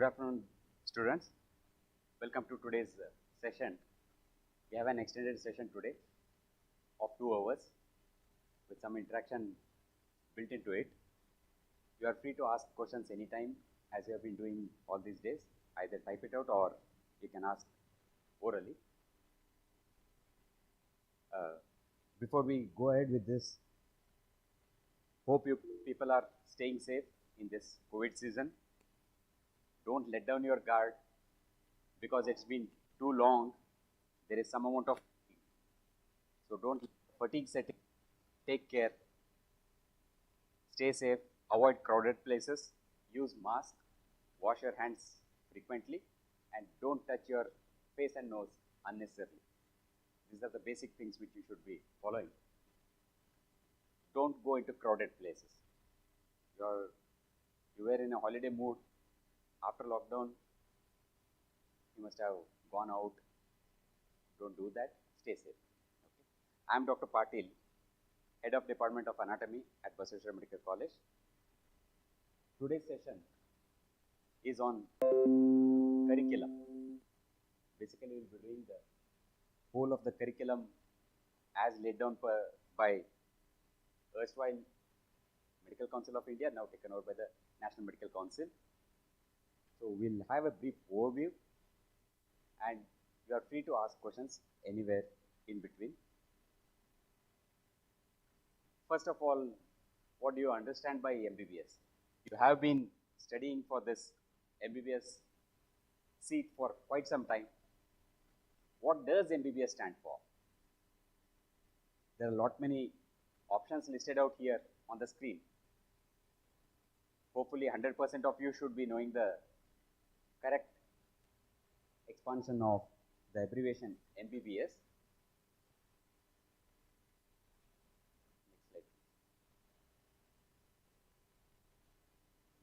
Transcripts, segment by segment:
Good afternoon, students. Welcome to today's session. We have an extended session today of 2 hours with some interaction built into it. You are free to ask questions anytime as you have been doing all these days. Either type it out or you can ask orally. Before we go ahead with this, hope you people are staying safe in this COVID season. Don't let down your guard because it's been too long. There is some amount of fatigue. So don't let fatigue setting. Take care. Stay safe. Avoid crowded places. Use mask. Wash your hands frequently, and don't touch your face and nose unnecessarily. These are the basic things which you should be following. Don't go into crowded places. You were in a holiday mood. After lockdown, you must have gone out. Don't do that. Stay safe. Okay. I am Dr. Patil, Head of Department of Anatomy at Basaveshwara Medical College. Today's session is on curriculum. Basically, we will be doing the whole of the curriculum as laid down by erstwhile Medical Council of India, now taken over by the National Medical Council. So we'll have a brief overview, and you are free to ask questions anywhere in between. First of all, what do you understand by MBBS? You have been studying for this MBBS seat for quite some time. What does MBBS stand for? There are a lot many options listed out here on the screen. Hopefully 100% of you should be knowing the correct expansion of the abbreviation MBBS. Next slide.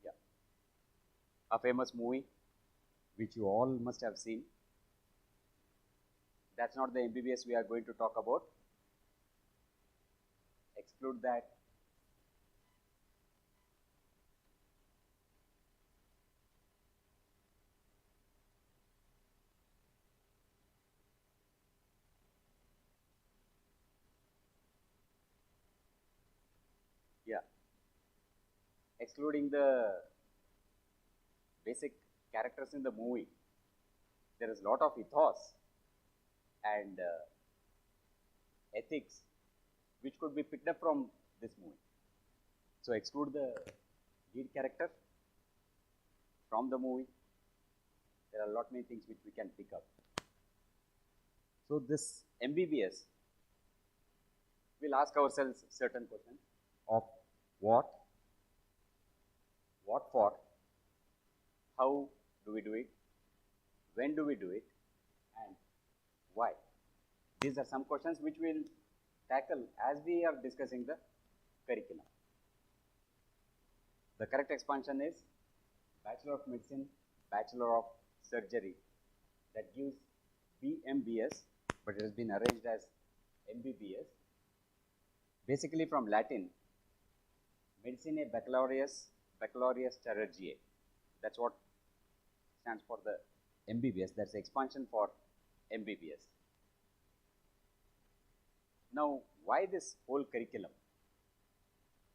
Yeah. A famous movie which you all must have seen. That's not the MBBS we are going to talk about. Exclude that. Yeah. Excluding the basic characters in the movie, there is a lot of ethos and ethics which could be picked up from this movie. So exclude the lead character from the movie. There are a lot many things which we can pick up. So this MBBS, we'll ask ourselves certain questions of what for, how do we do it, when do we do it, and why. These are some questions which we'll tackle as we are discussing the curriculum. The correct expansion is Bachelor of Medicine, Bachelor of Surgery. That gives BMBS, but it has been arranged as MBBS. Basically from Latin, Medicinae Baccalaureus Chirurgiae. That's what stands for the MBBS. That's the expansion for MBBS. Now, why this whole curriculum?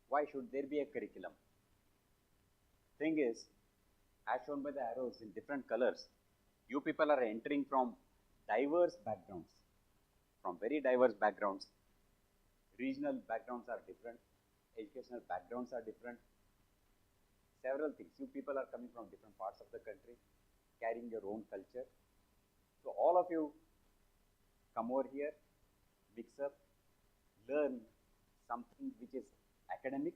Why should there be a curriculum? Thing is, as shown by the arrows in different colors, you people are entering from diverse backgrounds, from very diverse backgrounds. Regional backgrounds are different, educational backgrounds are different, several things. You people are coming from different parts of the country, carrying your own culture. So all of you come over here, mix up, learn something which is academic,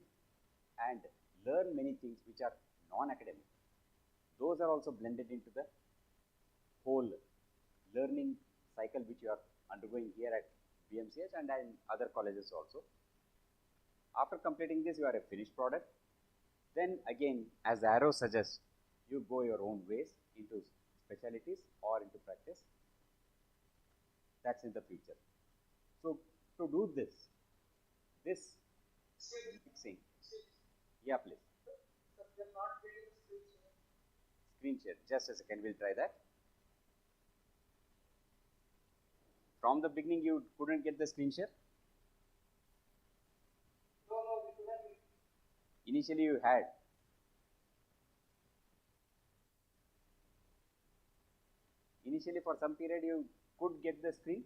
and learn many things which are non-academic. Those are also blended into the whole learning cycle which you are undergoing here at BMCH and in other colleges also. After completing this, you are a finished product. Then again, as the arrow suggests, you go your own ways into specialties or into practice. That's in the future. So to do this mixing. Yeah, please. screen share. Just a second, we'll try that. From the beginning, you couldn't get the screen share? No, we couldn't. Initially, you had. Initially, for some period, you could get the screen.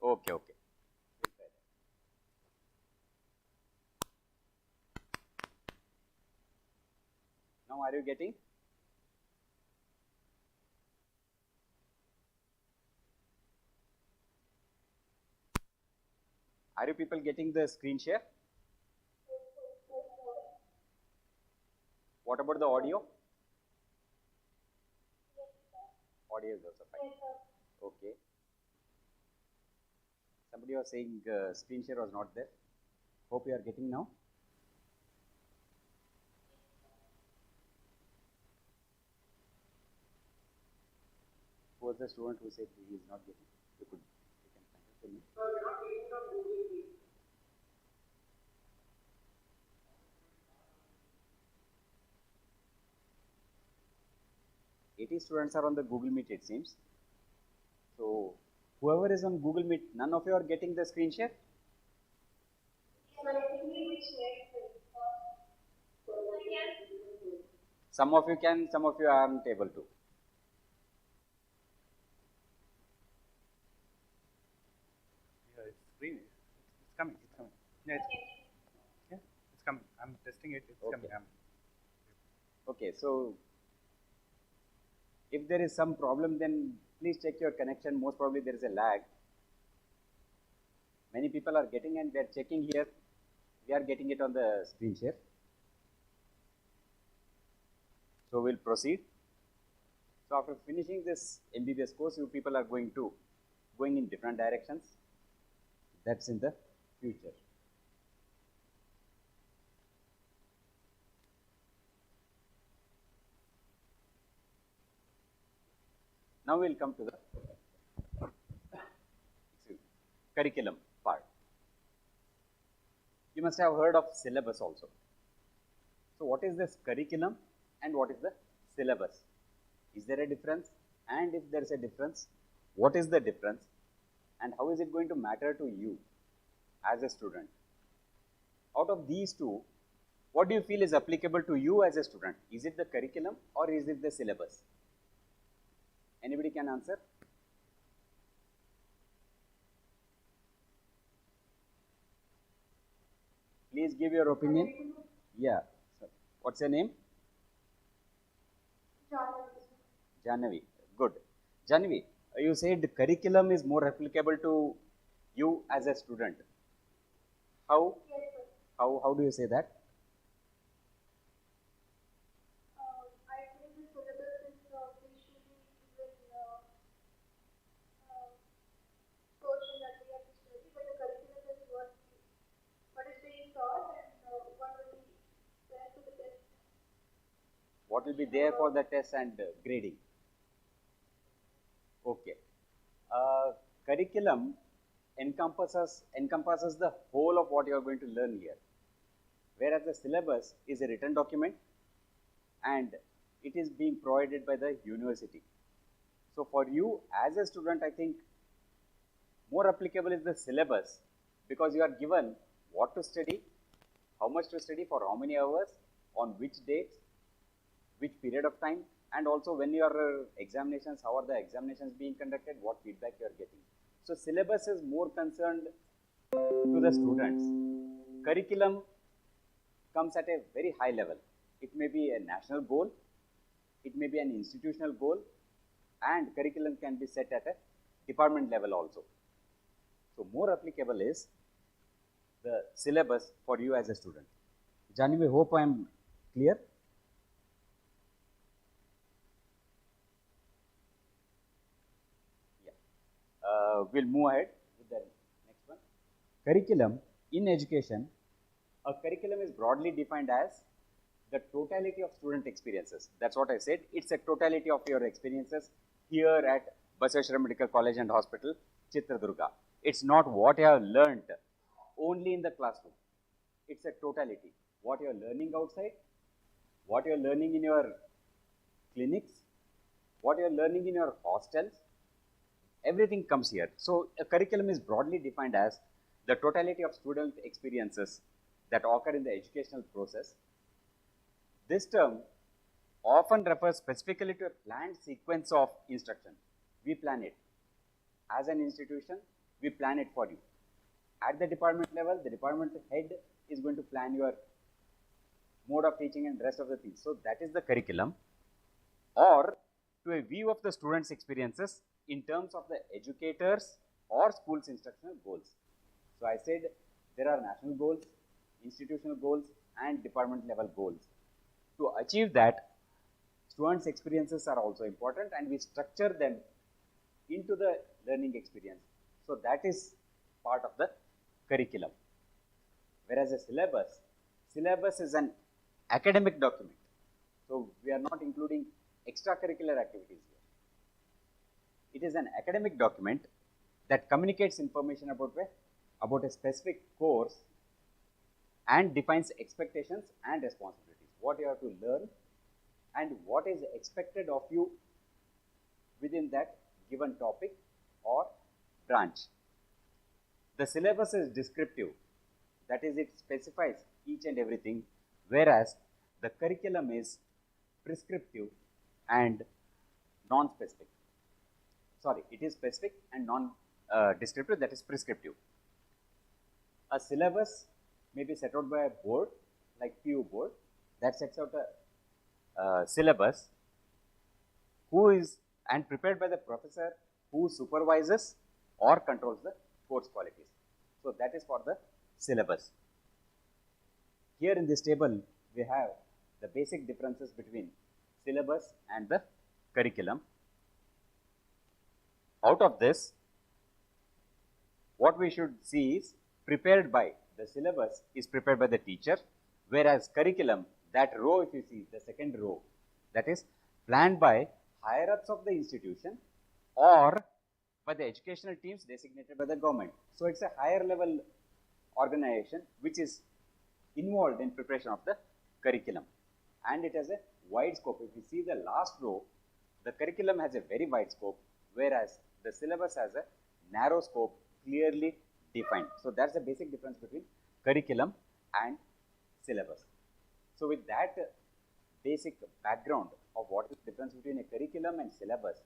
Okay. Now, are you getting? Are you people getting the screen share? What about the audio? Audio is also fine. Okay. Somebody was saying screen share was not there. Hope you are getting now. Who was the student who said he is not getting? You can find it. So we're not getting from Google Meet. Students are on the Google Meet, it seems. So whoever is on Google Meet, none of you are getting the screen share? Some of you can, some of you aren't able to. Yeah, it's green. It's coming. Yeah, it's coming. I'm testing it. It's Okay. coming. Okay, so if there is some problem, then please check your connection. Most probably there is a lag. Many people are getting and they are checking here. We are getting it on the screen share. So we'll proceed. So after finishing this MBBS course, you people are going in different directions. That's in the future. Now we'll come to the curriculum part. You must have heard of syllabus also. So what is this curriculum and what is the syllabus? Is there a difference? And if there is a difference, what is the difference? And how is it going to matter to you as a student? Out of these two, what do you feel is applicable to you as a student? Is it the curriculum or is it the syllabus? Anybody can answer? Please give your opinion. Yeah. So, what's your name? Jahnavi. Good. Jahnavi, you said curriculum is more applicable to you as a student. How? Yes, sir. How do you say that? I think the syllabus is visually given portion that we have to study, but the curriculum is what is being taught and what will be there for the test. What will be there for the test and grading? Okay. Curriculum encompasses the whole of what you are going to learn here, whereas the syllabus is a written document and it is being provided by the university. So for you as a student, I think more applicable is the syllabus because you are given what to study, how much to study, for how many hours, on which dates, which period of time, and also when your examinations, how are the examinations being conducted, what feedback you are getting. So syllabus is more concerned to the students. Curriculum comes at a very high level. It may be a national goal, it may be an institutional goal, and curriculum can be set at a department level also. So more applicable is the syllabus for you as a student. Jahnavi, hope I am clear. We'll move ahead with the next one. Curriculum in education. A curriculum is broadly defined as the totality of student experiences. That's what I said. It's a totality of your experiences here at Basaveshwara Medical College and Hospital, Chitradurga. It's not what you have learnt only in the classroom. it's a totality. What you're learning outside, what you're learning in your clinics, what you're learning in your hostels, everything comes here. So a curriculum is broadly defined as the totality of student experiences that occur in the educational process. This term often refers specifically to a planned sequence of instruction. We plan it. As an institution, we plan it for you. At the department level, the department head is going to plan your mode of teaching and rest of the things. So that is the curriculum. Or to a view of the students' experiences in terms of the educators or school's instructional goals. So I said there are national goals, institutional goals, and department level goals. To achieve that, students' experiences are also important, and we structure them into the learning experience. So that is part of the curriculum. Whereas a syllabus is an academic document. So we are not including extracurricular activities here. It is an academic document that communicates information about a specific course and defines expectations and responsibilities. What you have to learn and what is expected of you within that given topic or branch. The syllabus is descriptive, that is, it specifies each and everything, whereas the curriculum is prescriptive and non-specific. Sorry, it is specific and non-descriptive, that is prescriptive. A syllabus may be set out by a board, like PU board, that sets out a syllabus and prepared by the professor who supervises or controls the course qualities. So that is for the syllabus. Here in this table, we have the basic differences between syllabus and the curriculum. Out of this, what we should see is prepared by the syllabus is prepared by the teacher, whereas curriculum, that row if you see, the second row, that is planned by higher ups of the institution or by the educational teams designated by the government. So it's a higher level organization which is involved in preparation of the curriculum, and it has a wide scope. If you see the last row, the curriculum has a very wide scope, whereas the syllabus has a narrow scope clearly defined. So that's the basic difference between curriculum and syllabus. So with that basic background of what is the difference between a curriculum and syllabus,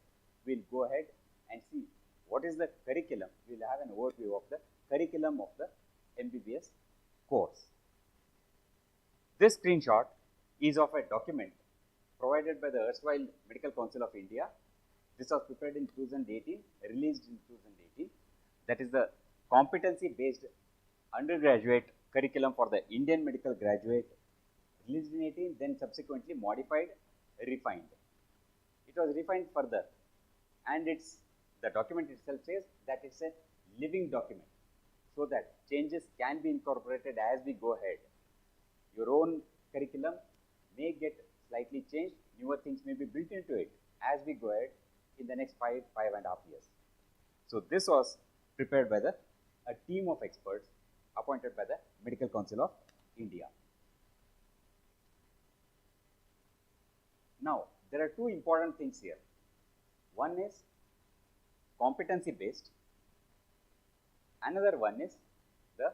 we'll go ahead and see what is the curriculum. We'll have an overview of the curriculum of the MBBS course. This screenshot is of a document provided by the erstwhile Medical Council of India. This was prepared in 2018, released in 2018. That is the competency-based undergraduate curriculum for the Indian medical graduate, released in 18, then subsequently modified, refined. It was refined further, and the document itself says that it's a living document, so that changes can be incorporated as we go ahead. Your own curriculum may get slightly changed, newer things may be built into it as we go ahead in the next 5.5 years. So this was prepared by a team of experts appointed by the Medical Council of India. Now, there are two important things here. One is competency-based. Another one is the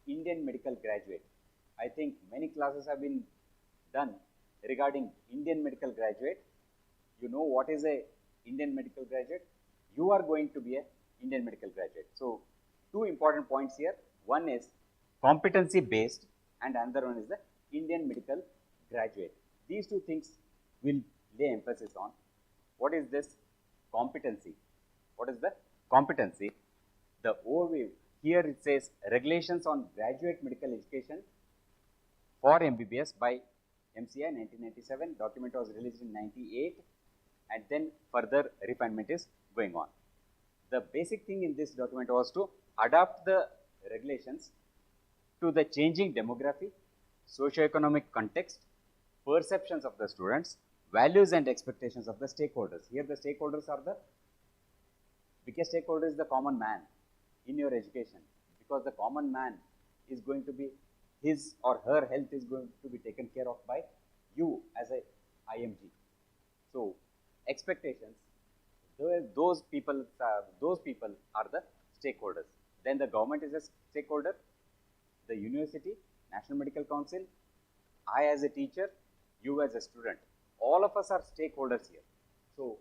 Indian medical graduate. I think many classes have been done regarding Indian medical graduate. You know what is a Indian medical graduate? You are going to be a Indian medical graduate. So, two important points here. One is competency-based and another one is the Indian medical graduate. These two things will lay emphasis on. What is this competency? What is the competency? The overview, here it says regulations on graduate medical education for MBBS by MCI 1997. Document was released in 98, and then further refinement is going on. The basic thing in this document was to adapt the regulations to the changing demography, socio-economic context, perceptions of the students, values and expectations of the stakeholders. Here the stakeholders are the biggest stakeholder is the common man in your education, because the common man is going to be his or her health is going to be taken care of by you as a IMG. So expectations, those people are the stakeholders. Then the government is a stakeholder, the university, National Medical Council, I as a teacher, you as a student. All of us are stakeholders here. So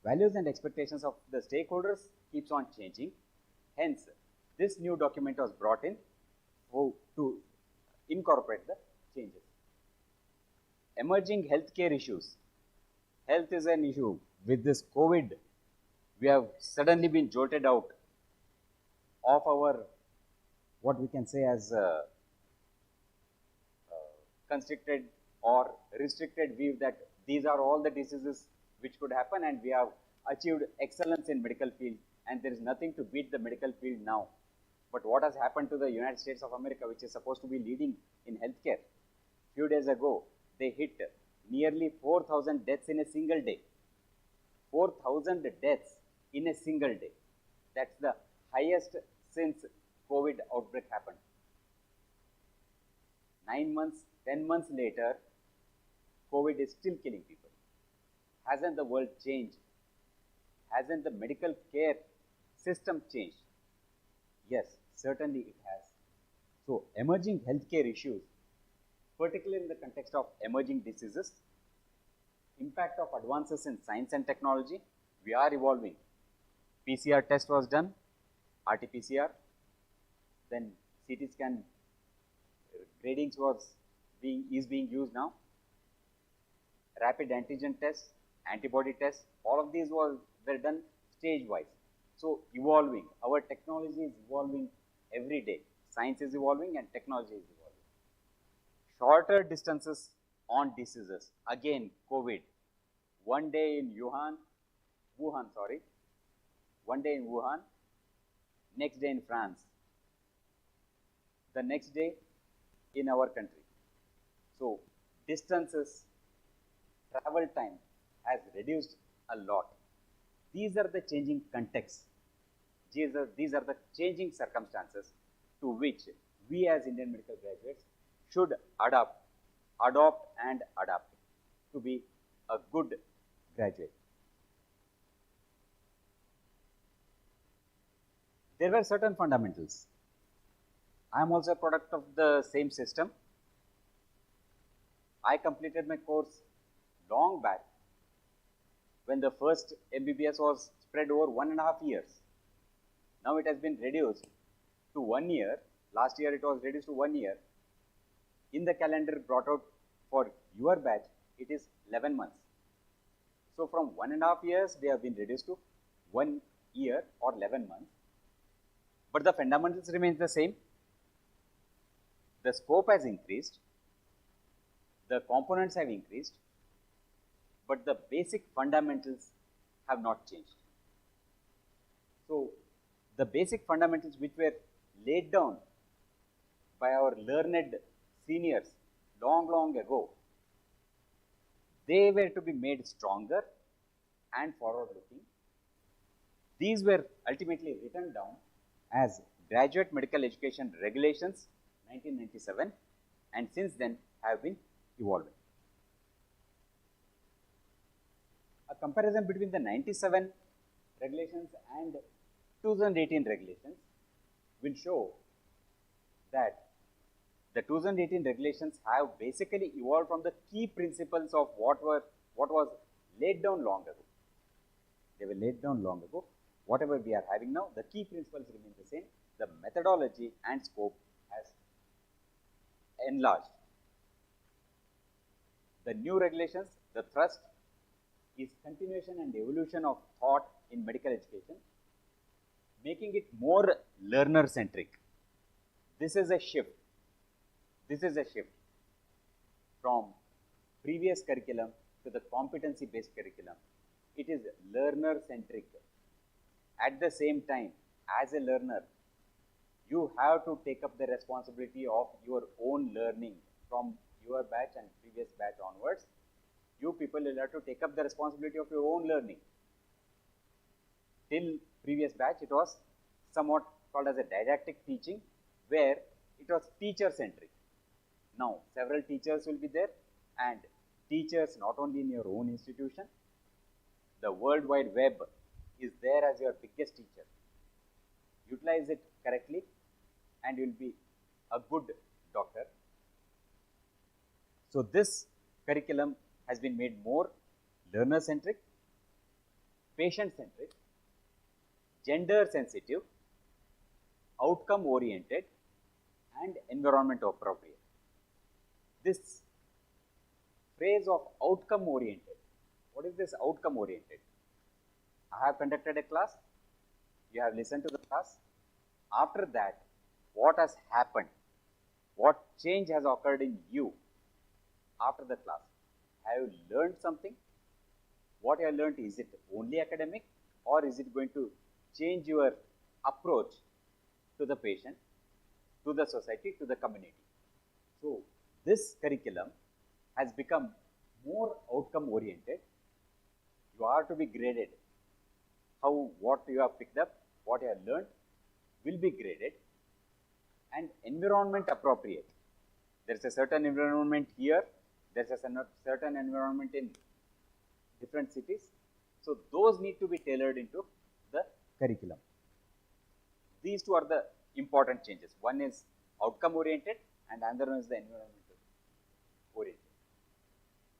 values and expectations of the stakeholders keeps on changing. Hence, this new document was brought in to incorporate the changes. Emerging healthcare issues. Health is an issue. With this COVID, we have suddenly been jolted out of our, what we can say as constricted or restricted view that these are all the diseases which could happen, and we have achieved excellence in medical field, and there is nothing to beat the medical field now. But what has happened to the United States of America, which is supposed to be leading in healthcare? Few days ago, they hit nearly 4,000 deaths in a single day. 4,000 deaths in a single day. That's the highest since COVID outbreak happened. 9 months, 10 months later, COVID is still killing people. Hasn't the world changed? Hasn't the medical care system changed? Yes, certainly it has. So, emerging healthcare issues, particularly in the context of emerging diseases, impact of advances in science and technology, we are evolving. PCR test was done, RT-PCR, then CT scan gradings is being used now. Rapid antigen tests, antibody tests, all of these were done stage-wise. So, evolving, our technology is evolving every day. Science is evolving and technology is evolving. Shorter distances on diseases, again COVID. One day in Wuhan, next day in France, the next day in our country. So, distances, travel time has reduced a lot. These are the changing contexts. These are the changing circumstances to which we as Indian medical graduates should adopt and adapt to be a good graduate. There were certain fundamentals. I am also a product of the same system. I completed my course long back when the first MBBS was spread over 1.5 years. Now it has been reduced to 1 year. Last year it was reduced to 1 year. In the calendar brought out for your batch, it is 11 months. So from 1.5 years, they have been reduced to 1 year or 11 months. But the fundamentals remain the same. The scope has increased. The components have increased. But the basic fundamentals have not changed. So the basic fundamentals which were laid down by our learned seniors long ago, they were to be made stronger and forward-looking. These were ultimately written down as Graduate Medical Education Regulations 1997, and since then have been evolving. A comparison between the 97 regulations and 2018 regulations will show that the 2018 regulations have basically evolved from the key principles of what was laid down long ago. They were laid down long ago. Whatever we are having now, the key principles remain the same. The methodology and scope has enlarged. The new regulations, the thrust is continuation and evolution of thought in medical education, making it more learner-centric. This is a shift. This is a shift from previous curriculum to the competency-based curriculum. It is learner-centric. At the same time, as a learner, you have to take up the responsibility of your own learning from your batch and previous batch onwards. You people will have to take up the responsibility of your own learning. Till previous batch, it was somewhat called as a didactic teaching, where it was teacher-centric. Now, several teachers will be there, and teachers not only in your own institution, the World Wide Web is there as your biggest teacher. Utilize it correctly and you will be a good doctor. So, this curriculum has been made more learner centric, patient centric, gender sensitive, outcome oriented, and environment appropriate. This phrase of outcome oriented, what is this outcome oriented? I have conducted a class, you have listened to the class. After that, what has happened? What change has occurred in you after the class? Have you learned something? What you have learned, is it only academic, or is it going to change your approach to the patient, to the society, to the community? So, this curriculum has become more outcome oriented. You are to be graded. How, what you have picked up, what you have learned will be graded, and environment appropriate. There is a certain environment here, there is a certain environment in different cities. So, those need to be tailored into the curriculum. These two are the important changes. One is outcome oriented and another one is the environment oriented.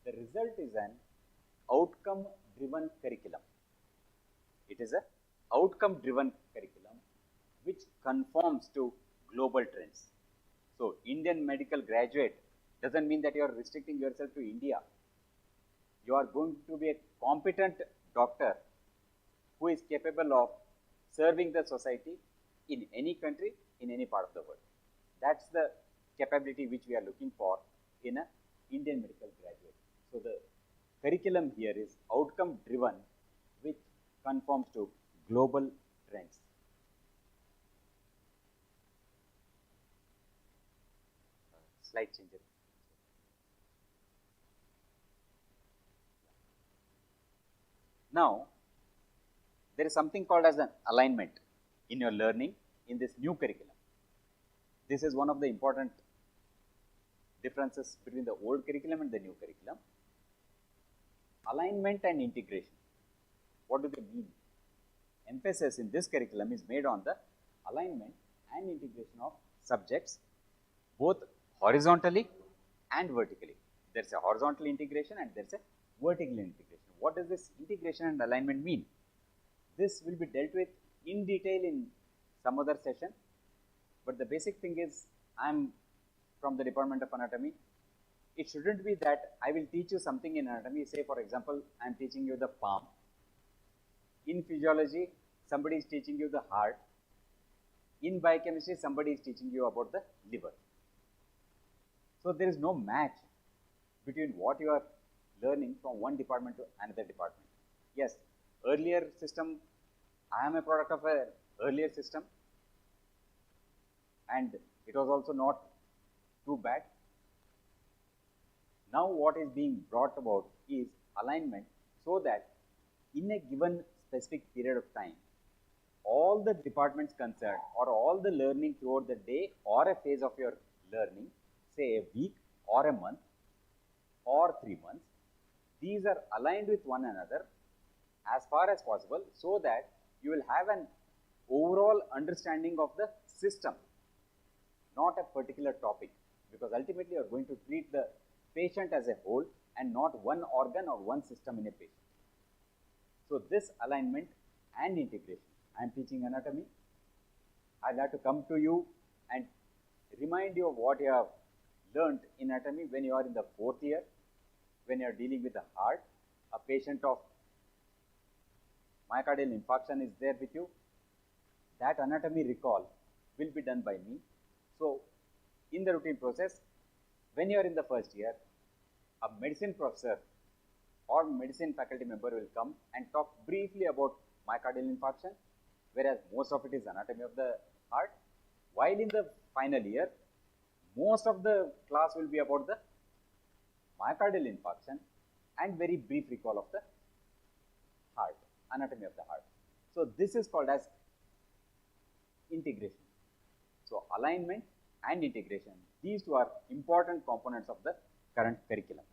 The result is an outcome driven curriculum. It is a outcome driven curriculum which conforms to global trends. So, Indian medical graduate doesn't mean that you are restricting yourself to India. You are going to be a competent doctor who is capable of serving the society in any country, in any part of the world. That's the capability which we are looking for in an Indian medical graduate. So, the curriculum here is outcome driven, which conforms to global trends. Slide changer. Now, there is something called as an alignment in your learning in this new curriculum. This is one of the important differences between the old curriculum and the new curriculum. Alignment and integration. What do they mean? Emphasis in this curriculum is made on the alignment and integration of subjects, both horizontally and vertically. There is a horizontal integration and there is a vertical integration. What does this integration and alignment mean? This will be dealt with in detail in some other session, but the basic thing is, I am from the Department of Anatomy. It shouldn't be that I will teach you something in anatomy. Say for example, I am teaching you the palm. In physiology, somebody is teaching you the heart. In biochemistry, somebody is teaching you about the liver. So, there is no match between what you are learning from one department to another department. Yes, earlier system, I am a product of an earlier system, and it was also not too bad. Now, what is being brought about is alignment, so that in a given specific period of time, all the departments concerned or all the learning throughout the day or a phase of your learning, say a week or a month or 3 months, these are aligned with one another as far as possible, so that you will have an overall understanding of the system, not a particular topic, because ultimately you are going to treat the patient as a whole and not one organ or one system in a patient. So, this alignment and integration, I am teaching anatomy. I will have to come to you and remind you of what you have learned in anatomy when you are in the 4th year, when you are dealing with the heart. A patient of myocardial infarction is there with you. That anatomy recall will be done by me. So, in the routine process, when you are in the 1st year, a medicine professor or medicine faculty member will come and talk briefly about myocardial infarction, whereas most of it is anatomy of the heart. While in the final year, most of the class will be about the myocardial infarction and very brief recall of the heart, anatomy of the heart. So, this is called as integration. So, alignment and integration These two are important components of the current curriculum.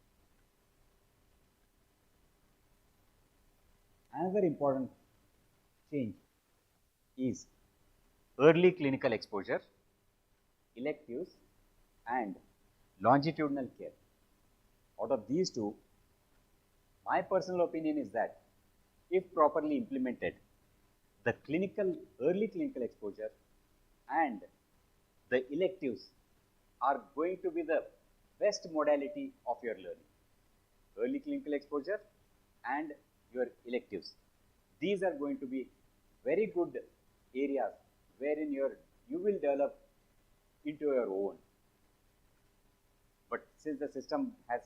Another important change is early clinical exposure, electives, and longitudinal care. Out of these two, my personal opinion is that if properly implemented, the early clinical exposure and the electives are going to be the best modality of your learning. Early clinical exposure and your electives. These are going to be very good areas wherein you will develop into your own. But since the system has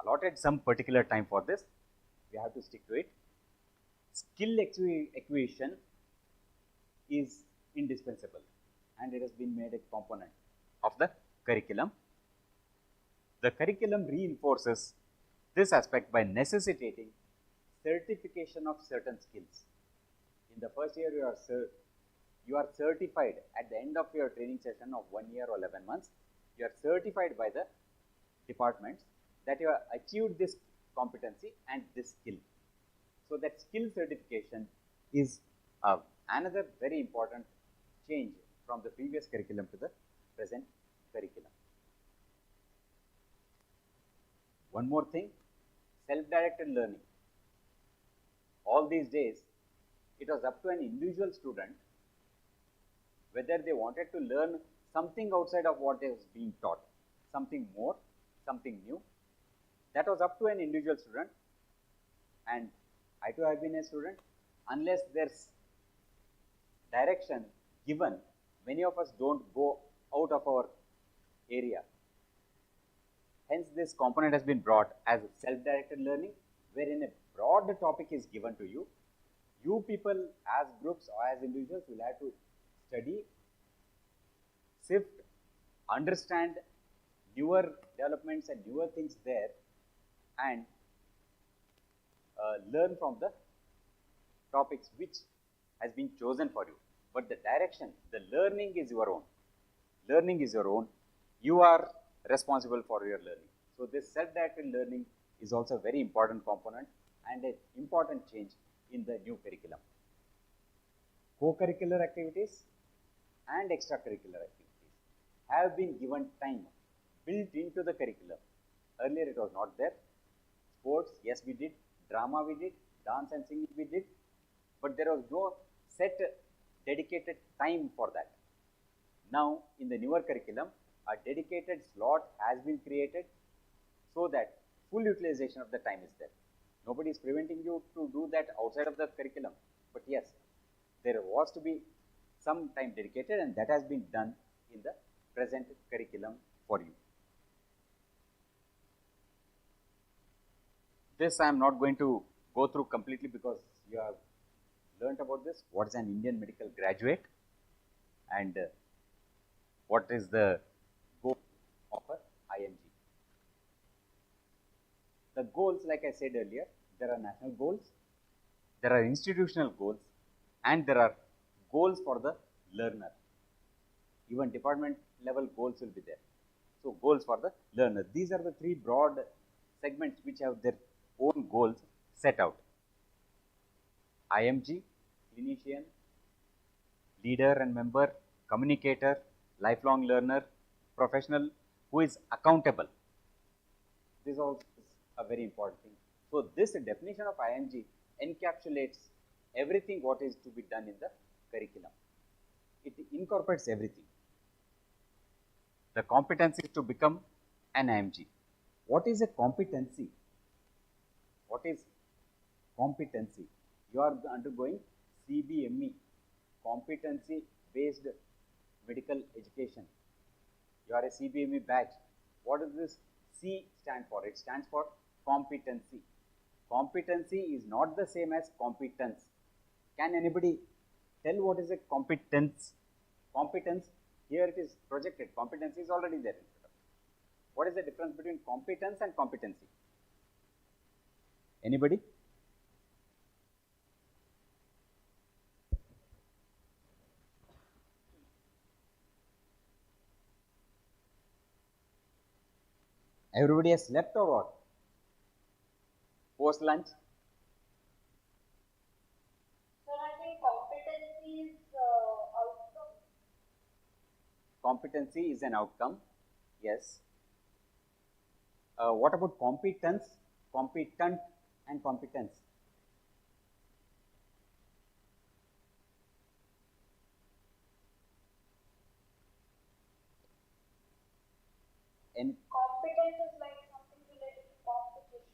allotted some particular time for this, we have to stick to it. Skill acquisition is indispensable, and it has been made a component of the curriculum. The curriculum reinforces this aspect by necessitating certification of certain skills. In the first year, you are certified at the end of your training session of 1 year or 11 months. You are certified by the departments that you have achieved this competency and this skill. So that skill certification is another very important change from the previous curriculum to the present curriculum. One more thing, self-directed learning. All these days, it was up to an individual student whether they wanted to learn something outside of what is being taught, something more, something new. That was up to an individual student, and I too have been a student. Unless there's direction given, many of us don't go out of our area. Hence, this component has been brought as self-directed learning, wherein a broad topic is given to you. You people as groups or as individuals will have to study, sift, understand newer developments and newer things there, and learn from the topics which has been chosen for you. But the direction, the learning is your own. Learning is your own. You are responsible for your learning. So this self-directed learning is also a very important component and an important change in the new curriculum. Co-curricular activities and extracurricular activities have been given time built into the curriculum. Earlier it was not there. Sports, yes we did. Drama we did. Dance and singing we did. But there was no set dedicated time for that. Now in the newer curriculum, a dedicated slot has been created so that full utilization of the time is there. Nobody is preventing you to do that outside of the curriculum. But yes, there was to be some time dedicated, and that has been done in the present curriculum for you. This I am not going to go through completely because you have learnt about this. What is an Indian medical graduate and what is the goal of an IMG. The goals, like I said earlier, there are national goals, there are institutional goals, and there are goals for the learner. Even department level goals will be there. So goals for the learner. These are the three broad segments which have their own goals set out. IMG, clinician, leader and member, communicator, lifelong learner, professional who is accountable. This also is a very important thing. So this definition of IMG encapsulates everything what is to be done in the curriculum. It incorporates everything. The competency is to become an IMG. What is a competency? What is competency? You are undergoing CBME, Competency-based Medical Education. You are a CBME batch. What does this C stand for? It stands for competency. Competency is not the same as competence. Can anybody tell what is a competence? Competence, here it is projected. Competency is already there. What is the difference between competence and competency? Anybody? Everybody has slept or what? Post lunch? Sir, I think competency is outcome. Competency is an outcome. Yes. What about competence? Competent and competence. And Competence is like something related to competition.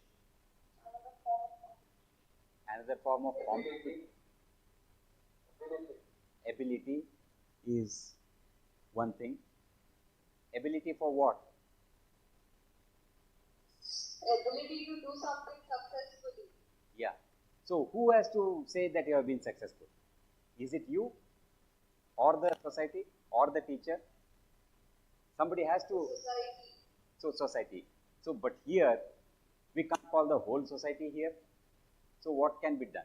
Another form of competition. another form of ability is one thing. Ability for what? Ability to do something successfully. Yeah. So who has to say that you have been successful? Is it you or the society or the teacher? Somebody has to. Society. So society. So but here we can't call the whole society here. So what can be done?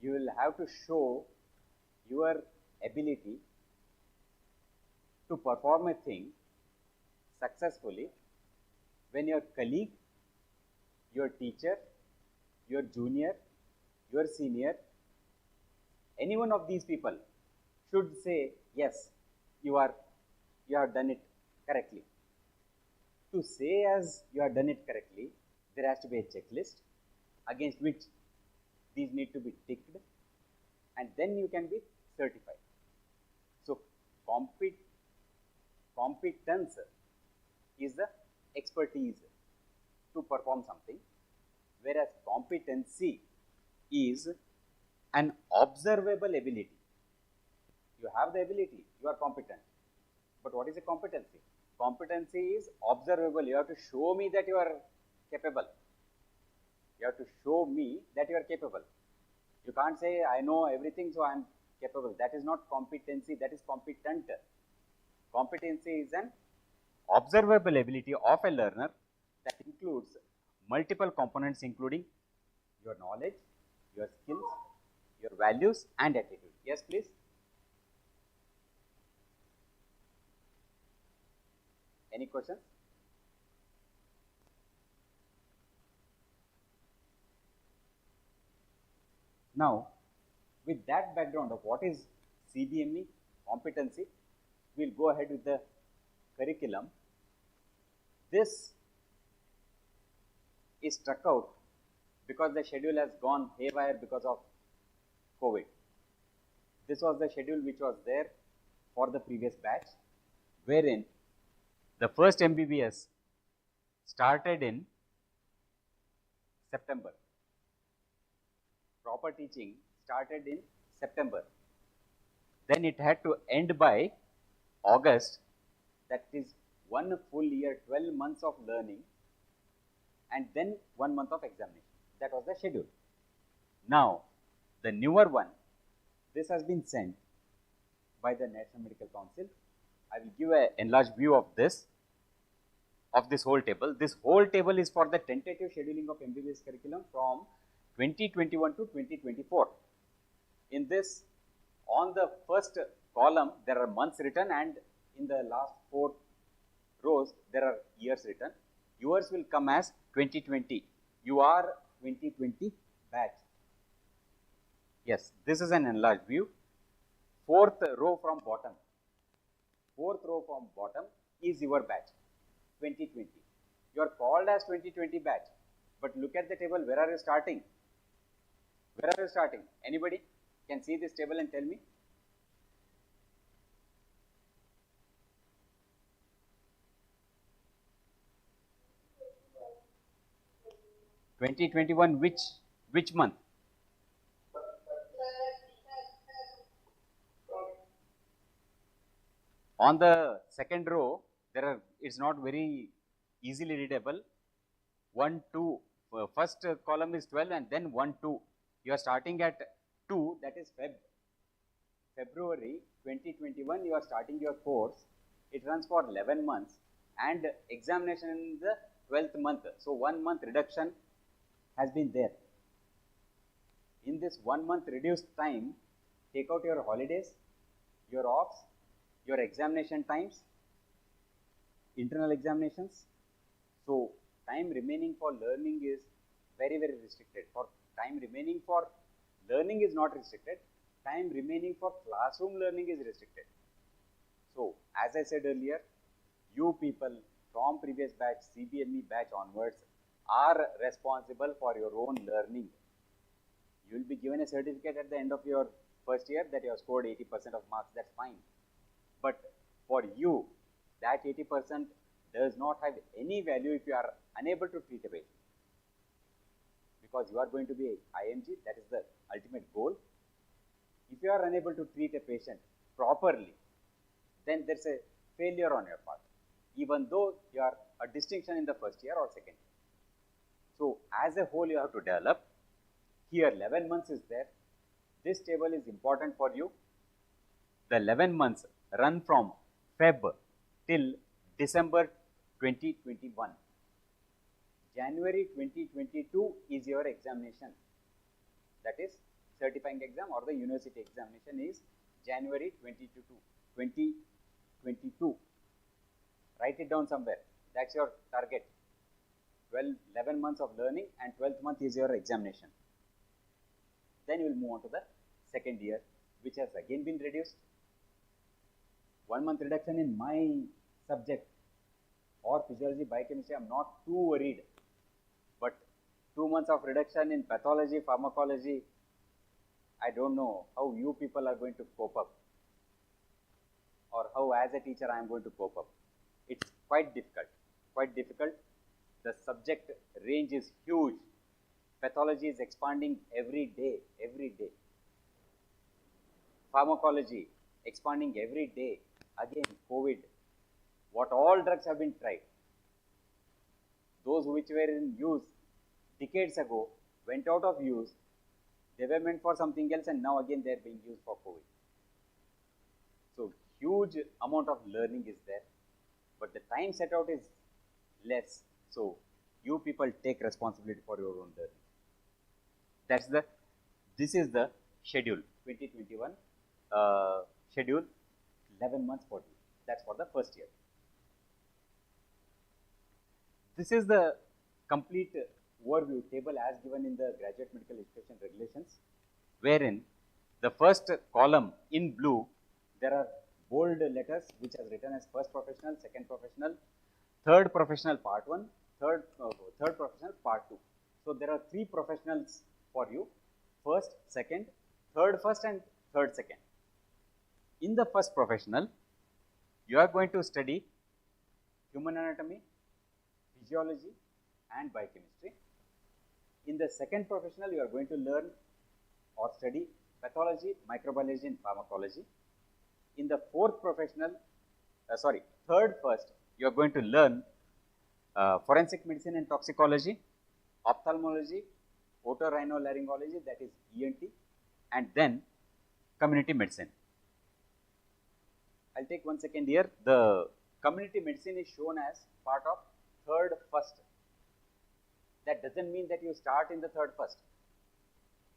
You will have to show your ability to perform a thing successfully when your colleague, your teacher, your junior, your senior, any one of these people should say, yes, you have done it correctly. To say as you have done it correctly, there has to be a checklist against which these need to be ticked, and then you can be certified. So competence is the expertise to perform something, whereas competency is an observable ability. You have the ability, you are competent. But what is a competency? Competency is observable. You have to show me that you are capable. You have to show me that you are capable. You can't say, I know everything, so I am capable. That is not competency, that is competent. Competency is an observable ability of a learner that includes multiple components, including your knowledge, your skills, your values, and attitude. Yes, please. Any questions? Now, with that background of what is CBME, competency, we'll go ahead with the curriculum. This is struck out because the schedule has gone haywire because of COVID. This was the schedule which was there for the previous batch, wherein the first MBBS started in September. Proper teaching started in September. Then it had to end by August. That is 1 full year, 12 months of learning, and then 1 month of examination. That was the schedule. Now, the newer one, this has been sent by the National Medical Council. I will give an enlarged view of this whole table. This whole table is for the tentative scheduling of MBBS curriculum from 2021 to 2024. In this, on the first column, there are months written, and in the last 4 rows, there are years written. Yours will come as 2020. You are 2020 batch. Yes, this is an enlarged view. 4th row from bottom. 4th row from bottom is your batch, 2020. You are called as 2020 batch. But look at the table, where are you starting? Where are you starting? Anybody can see this table and tell me? (2021) which month? On the second row, it's not very easily readable. 1, 2. First column is 12, and then 1, 2. You are starting at 2, that is February 2021. You are starting your course. It runs for 11 months, and examination in the 12th month. So 1 month reduction has been there. In this 1 month reduced time, take out your holidays, your offs, your examination times, internal examinations. So time remaining for learning is very, very restricted. For time remaining for learning is not restricted. Time remaining for classroom learning is restricted. So as I said earlier, you people from previous batch, CBME batch onwards are responsible for your own learning. You will be given a certificate at the end of your first year that you have scored 80% of marks, that's fine. But for you, that 80% does not have any value if you are unable to treat a patient. Because you are going to be IMG, that is the ultimate goal. If you are unable to treat a patient properly, then there's a failure on your part, even though you are a distinction in the first year or second year. So as a whole, you have to develop. Here 11 months is there. This table is important for you. The 11 months run from Feb till December 2021. January 2022 is your examination. That is certifying exam or the university examination is January 2022. Write it down somewhere. That's your target. 11 months of learning and 12th month is your examination. Then you will move on to the second year, which has again been reduced. 1 month reduction in my subject or physiology, biochemistry, I am not too worried. But 2 months of reduction in pathology, pharmacology, I don't know how you people are going to cope up, or how as a teacher I am going to cope up. It's quite difficult, quite difficult. The subject range is huge. Pathology is expanding every day, every day. Pharmacology expanding every day. Again, COVID. What all drugs have been tried? Those which were in use decades ago went out of use. They were meant for something else and now again they are being used for COVID. So huge amount of learning is there, but the time set out is less. So you people take responsibility for your own learning. This is the schedule 2021 schedule, 11 months for you. That's for the first year. This is the complete overview table as given in the graduate medical education regulations, wherein the first column in blue, there are bold letters which are written as first professional, second professional, third professional part 1, third professional part 2. So there are 3 professionals for you, first, second, third first and third second. In the first professional, you are going to study human anatomy, physiology and biochemistry. In the second professional, you are going to learn or study pathology, microbiology and pharmacology. In the third first, you are going to learn forensic medicine and toxicology, ophthalmology, otorhinolaryngology, that is ENT, and then community medicine. I'll take 1 second here. The community medicine is shown as part of third first. That doesn't mean that you start in the third first.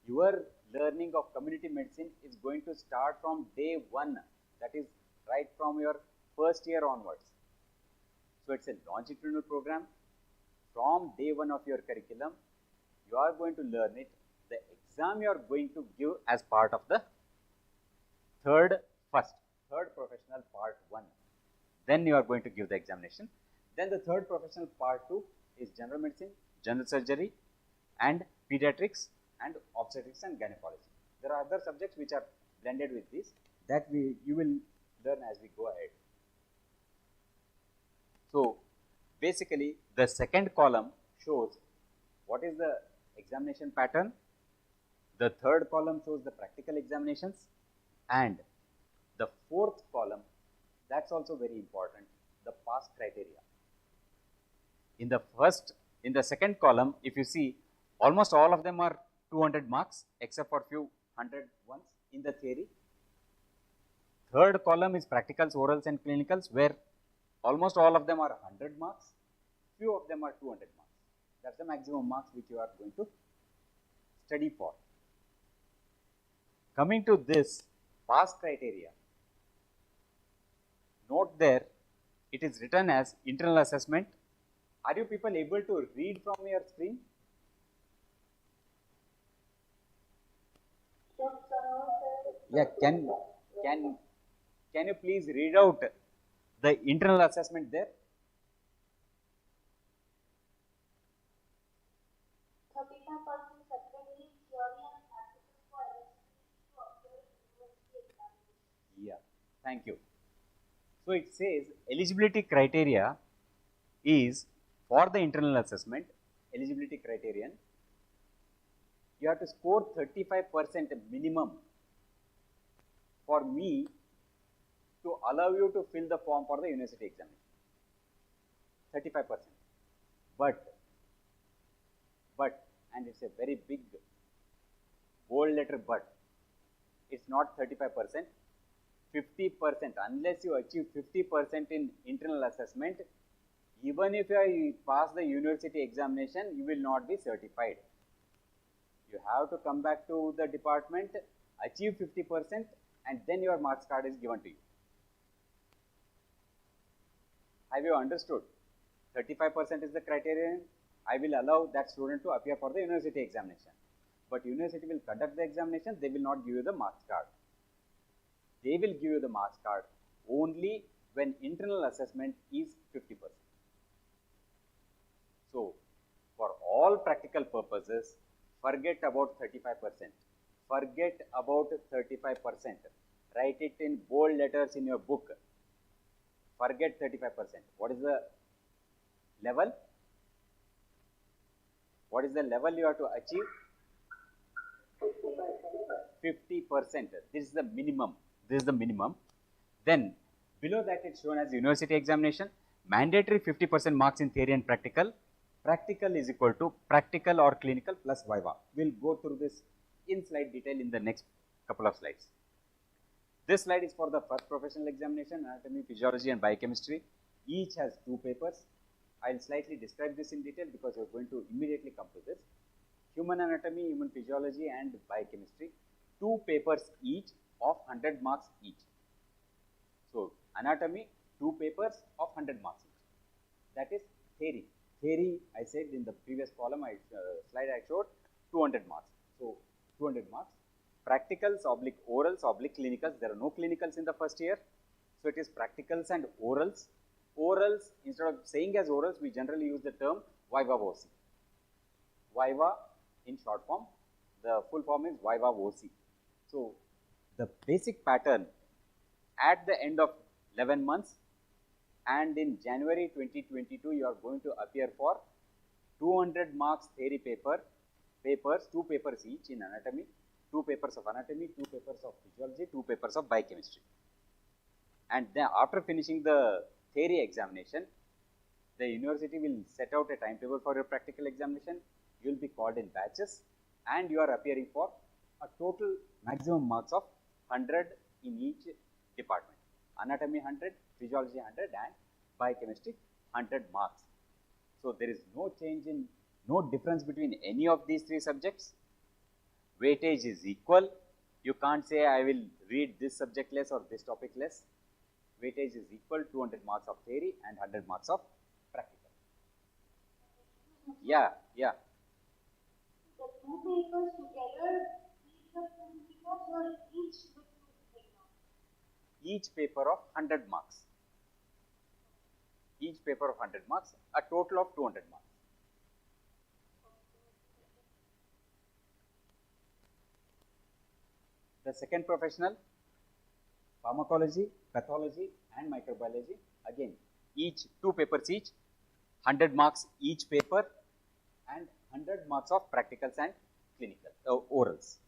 Your learning of community medicine is going to start from day 1, that is right from your first year onwards. So it's a longitudinal program. From day 1 of your curriculum, you are going to learn it. The exam you are going to give as part of the third professional part 1. Then you are going to give the examination. Then the third professional part 2 is general medicine, general surgery and pediatrics and obstetrics and gynecology. There are other subjects which are blended with this that you will learn as we go ahead. So basically the second column shows what is the examination pattern. The third column shows the practical examinations, and the fourth column, that's also very important, the pass criteria. In the second column, if you see, almost all of them are 200 marks except for few 100 ones in the theory. Third column is practicals, orals and clinicals, where almost all of them are 100 marks, few of them are 200 marks. That's the maximum marks which you are going to study for. Coming to this pass criteria, Note there, it is written as internal assessment. Are you people able to read from your screen? Yeah, can you please read out the internal assessment there? 35% secondary theory and practices for eligibility to appear in university examination. Yeah, thank you. So it says eligibility criteria is for the internal assessment, eligibility criterion, you have to score 35% minimum for me to allow you to fill the form for the university examination. 35%. But, and it's a very big bold letter but, it's not 35%, 50%. Unless you achieve 50% in internal assessment, even if you pass the university examination, you will not be certified. You have to come back to the department, achieve 50%, and then your marks card is given to you. Have you understood? 35% is the criterion. I will allow that student to appear for the university examination. But university will conduct the examination, they will not give you the marks card. They will give you the marks card only when internal assessment is 50%. So, for all practical purposes, forget about 35%. Forget about 35%. Write it in bold letters in your book. Forget 35%. What is the level? What is the level you have to achieve? 50%. This is the minimum. This is the minimum. Then below that it's shown as university examination. Mandatory 50% marks in theory and practical. Practical is equal to practical or clinical plus viva. We'll go through this in slide detail in the next couple of slides. This slide is for the first professional examination, anatomy, physiology and biochemistry. Each has 2 papers. I'll slightly describe this in detail because you're going to immediately come to this. Human anatomy, human physiology and biochemistry. 2 papers each of 100 marks each. So, anatomy, 2 papers of 100 marks each. That is theory. Theory, I said in the previous column, slide I showed 200 marks. So, 200 marks. Practicals, oblique orals, oblique clinicals. There are no clinicals in the first year. So, it is practicals and orals. Orals, instead of saying as orals, we generally use the term Viva OC. Viva in short form, the full form is Viva OC. So, the basic pattern at the end of 11 months and in January 2022, you are going to appear for 200 marks theory papers, 2 papers each in anatomy, 2 papers of anatomy, 2 papers of physiology, 2 papers of biochemistry. And then after finishing the theory examination, the university will set out a timetable for your practical examination. You will be called in batches and you are appearing for a total maximum marks of 100 in each department. Anatomy 100, physiology 100 and biochemistry 100 marks. So, there is no change in, no difference between any of these 3 subjects. Weightage is equal. You can't say I will read this subject less or this topic less. Weightage is equal, 200 marks of theory and 100 marks of practical. Yeah. The 2 papers together, these are 2 papers or each with 2 papers? Each paper of 100 marks. Each paper of 100 marks, a total of 200 marks. The second professional, pharmacology, pathology and microbiology. Again, each 2 papers each, 100 marks each paper and 100 marks of practicals and clinical orals.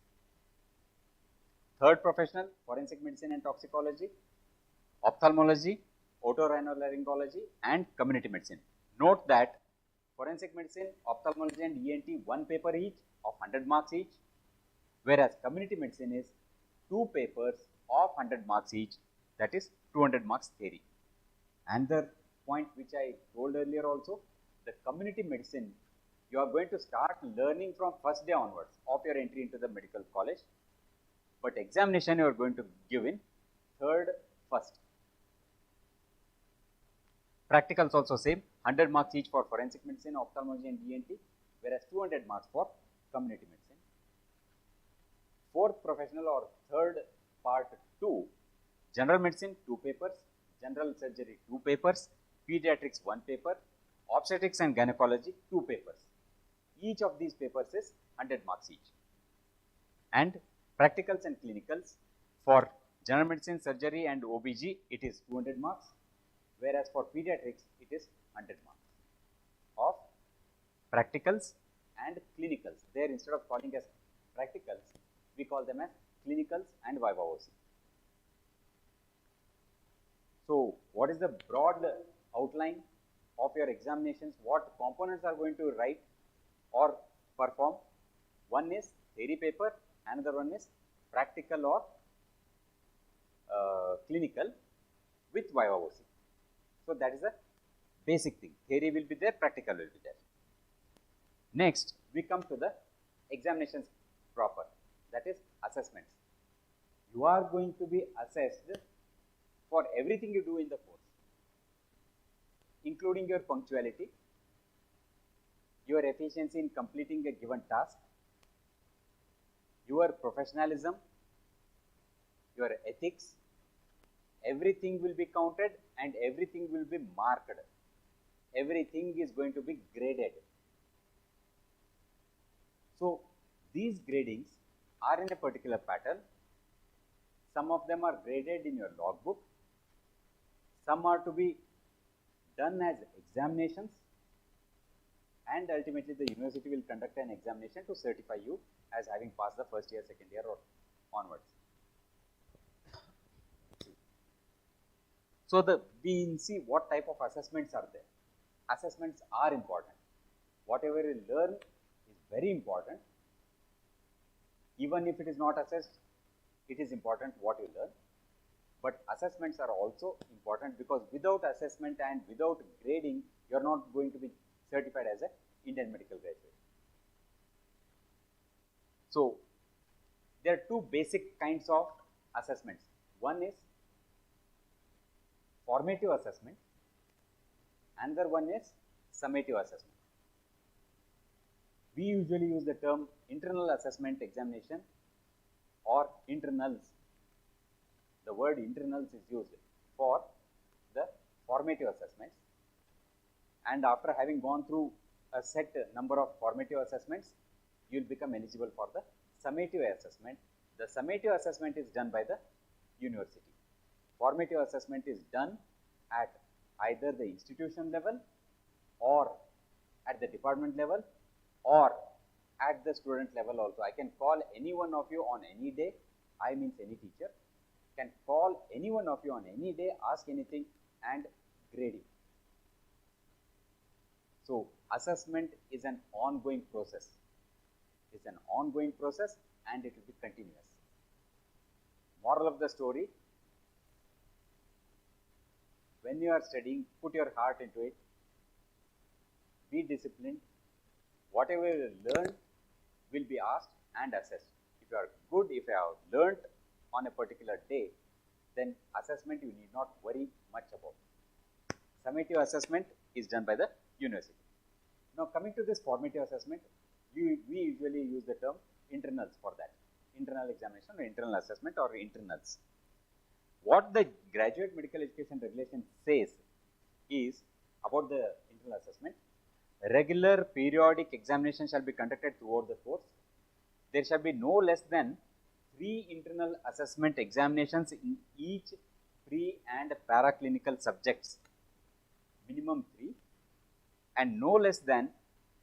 Third professional, forensic medicine and toxicology, ophthalmology, otorhinolaryngology and community medicine. Note that forensic medicine, ophthalmology and ENT 1 paper each of 100 marks each, whereas community medicine is 2 papers of 100 marks each, that is 200 marks theory. And the point which I told earlier also, the community medicine, you are going to start learning from first day onwards of your entry into the medical college, but examination you are going to give in 3rd, 1st. Practicals also same, 100 marks each for forensic medicine, ophthalmology and ENT, whereas 200 marks for community medicine. Fourth professional or third part 2, general medicine 2 papers, general surgery 2 papers, pediatrics 1 paper, obstetrics and gynecology 2 papers. Each of these papers is 100 marks each. And practicals and clinicals for general medicine, surgery and OBG it is 200 marks, whereas for pediatrics it is 100 marks of practicals and clinicals. There, instead of calling as practicals, we call them as clinicals and Viva OC. So, what is the broad outline of your examinations? What components are going to write or perform? One is theory paper, another one is practical or clinical with Viva OC. So, that is the basic thing. Theory will be there, practical will be there. Next, we come to the examinations proper, that is assessments. You are going to be assessed for everything you do in the course, including your punctuality, your efficiency in completing a given task, your professionalism, your ethics. Everything will be counted and everything will be marked. Everything is going to be graded. So, these gradings are in a particular pattern. Some of them are graded in your logbook. Some are to be done as examinations, and ultimately the university will conduct an examination to certify you as having passed the first year, second year or onwards. So, we will see what type of assessments are there. Assessments are important. Whatever you learn is very important. Even if it is not assessed, it is important what you learn. But assessments are also important, because without assessment and without grading, you are not going to be certified as an Indian medical graduate. So, there are two basic kinds of assessments. One is formative assessment, another one is summative assessment. We usually use the term internal assessment examination or internals. The word internals is used for the formative assessments, and after having gone through a set number of formative assessments, you will become eligible for the summative assessment. The summative assessment is done by the university. Formative assessment is done at either the institution level or at the department level or at the student level also. I can call any one of you on any day, I means any teacher, can call any one of you on any day, ask anything and grading. So, assessment is an ongoing process. It's an ongoing process and it will be continuous. Moral of the story: when you are studying, put your heart into it, be disciplined. Whatever you learn will be asked and assessed. If you are good, if you have learnt on a particular day, then assessment you need not worry much about. Summative assessment is done by the university. Now, coming to this formative assessment, we usually use the term internals for that. Internal examination or internal assessment or internals. What the graduate medical education regulation says is about the internal assessment: regular periodic examination shall be conducted throughout the course. There shall be no less than 3 internal assessment examinations in each pre and paraclinical subjects, minimum 3, and no less than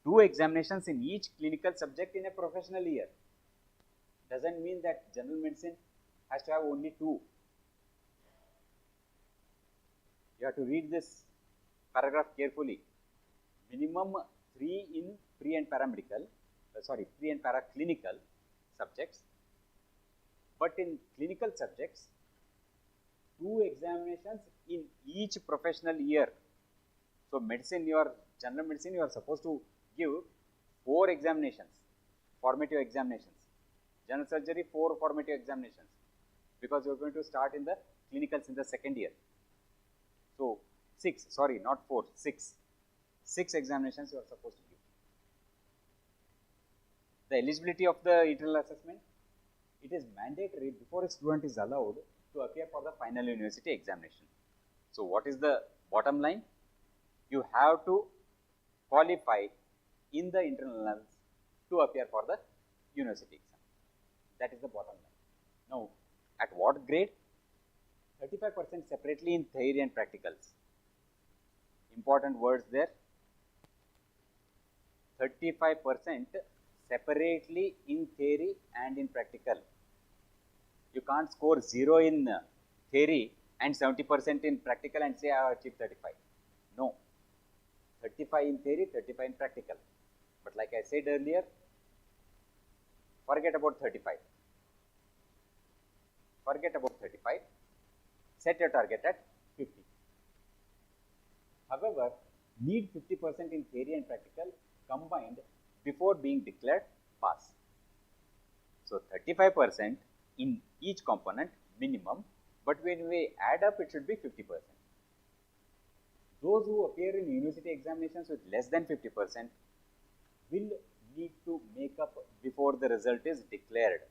2 examinations in each clinical subject in a professional year. Doesn't mean that general medicine has to have only 2. You have to read this paragraph carefully. Minimum 3 in pre and paramedical, pre and paraclinical subjects, but in clinical subjects, 2 examinations in each professional year. So, medicine, general medicine, you are supposed to give 4 examinations, formative examinations. General surgery, 4 formative examinations, because you are going to start in the clinicals in the second year. So, 6, sorry, not 4, 6. 6 examinations you are supposed to give. The eligibility of the internal assessment, it is mandatory before a student is allowed to appear for the final university examination. So, what is the bottom line? You have to qualify in the internals to appear for the university exam. That is the bottom line. Now, at what grade? 35% separately in theory and practicals. Important words there. 35% separately in theory and in practical. You can't score 0 in theory and 70% in practical and say I have achieved 35. No. 35 in theory, 35 in practical. But like I said earlier, forget about 35. Forget about 35. Set your target at 50. However, need 50% in theory and practical combined before being declared pass. So, 35% in each component minimum, but when we add up it should be 50%. Those who appear in university examinations with less than 50% will need to make up before the result is declared.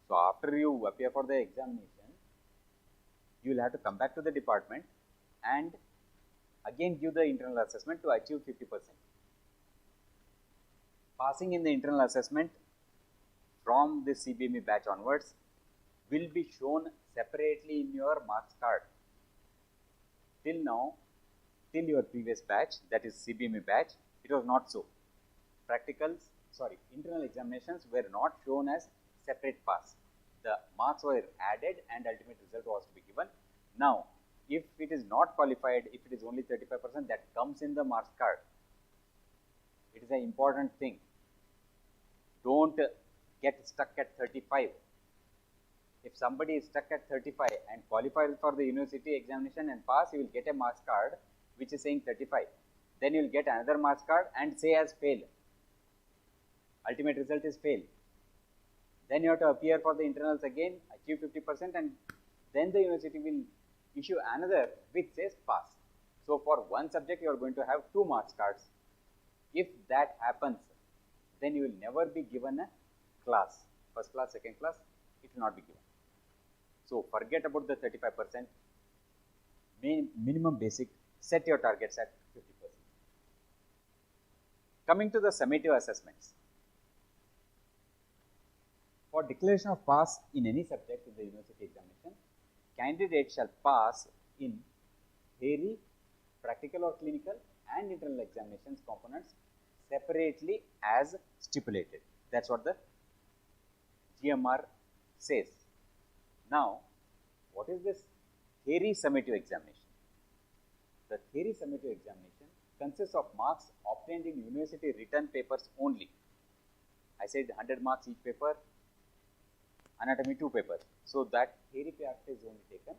So, after you appear for the examination, you will have to come back to the department and again give the internal assessment to achieve 50%. Passing in the internal assessment from the CBME batch onwards will be shown separately in your marks card. Till now, till your previous batch, that is CBME batch, it was not so. Internal examinations were not shown as separate pass. The marks were added and ultimate result was to be given. Now, if it is not qualified, if it is only 35%, that comes in the marks card. It is an important thing. Don't get stuck at 35. If somebody is stuck at 35 and qualifies for the university examination and pass, you will get a marks card which is saying 35. Then you will get another marks card and say as fail. Ultimate result is fail. Then you have to appear for the internals again, achieve 50%, and then the university will issue another which says pass. So, for one subject you are going to have 2 marks cards. If that happens, then you will never be given a class, first class, second class, it will not be given. So, forget about the 35%, minimum basic, set your targets at 50%. Coming to the summative assessments. For declaration of pass in any subject in the university examination, candidate shall pass in theory, practical or clinical and internal examinations components separately as stipulated. That is what the GMR says. Now, what is this theory summative examination? The theory summative examination consists of marks obtained in university written papers only. I said 100 marks each paper, anatomy 2 papers. So, that theory part is only taken.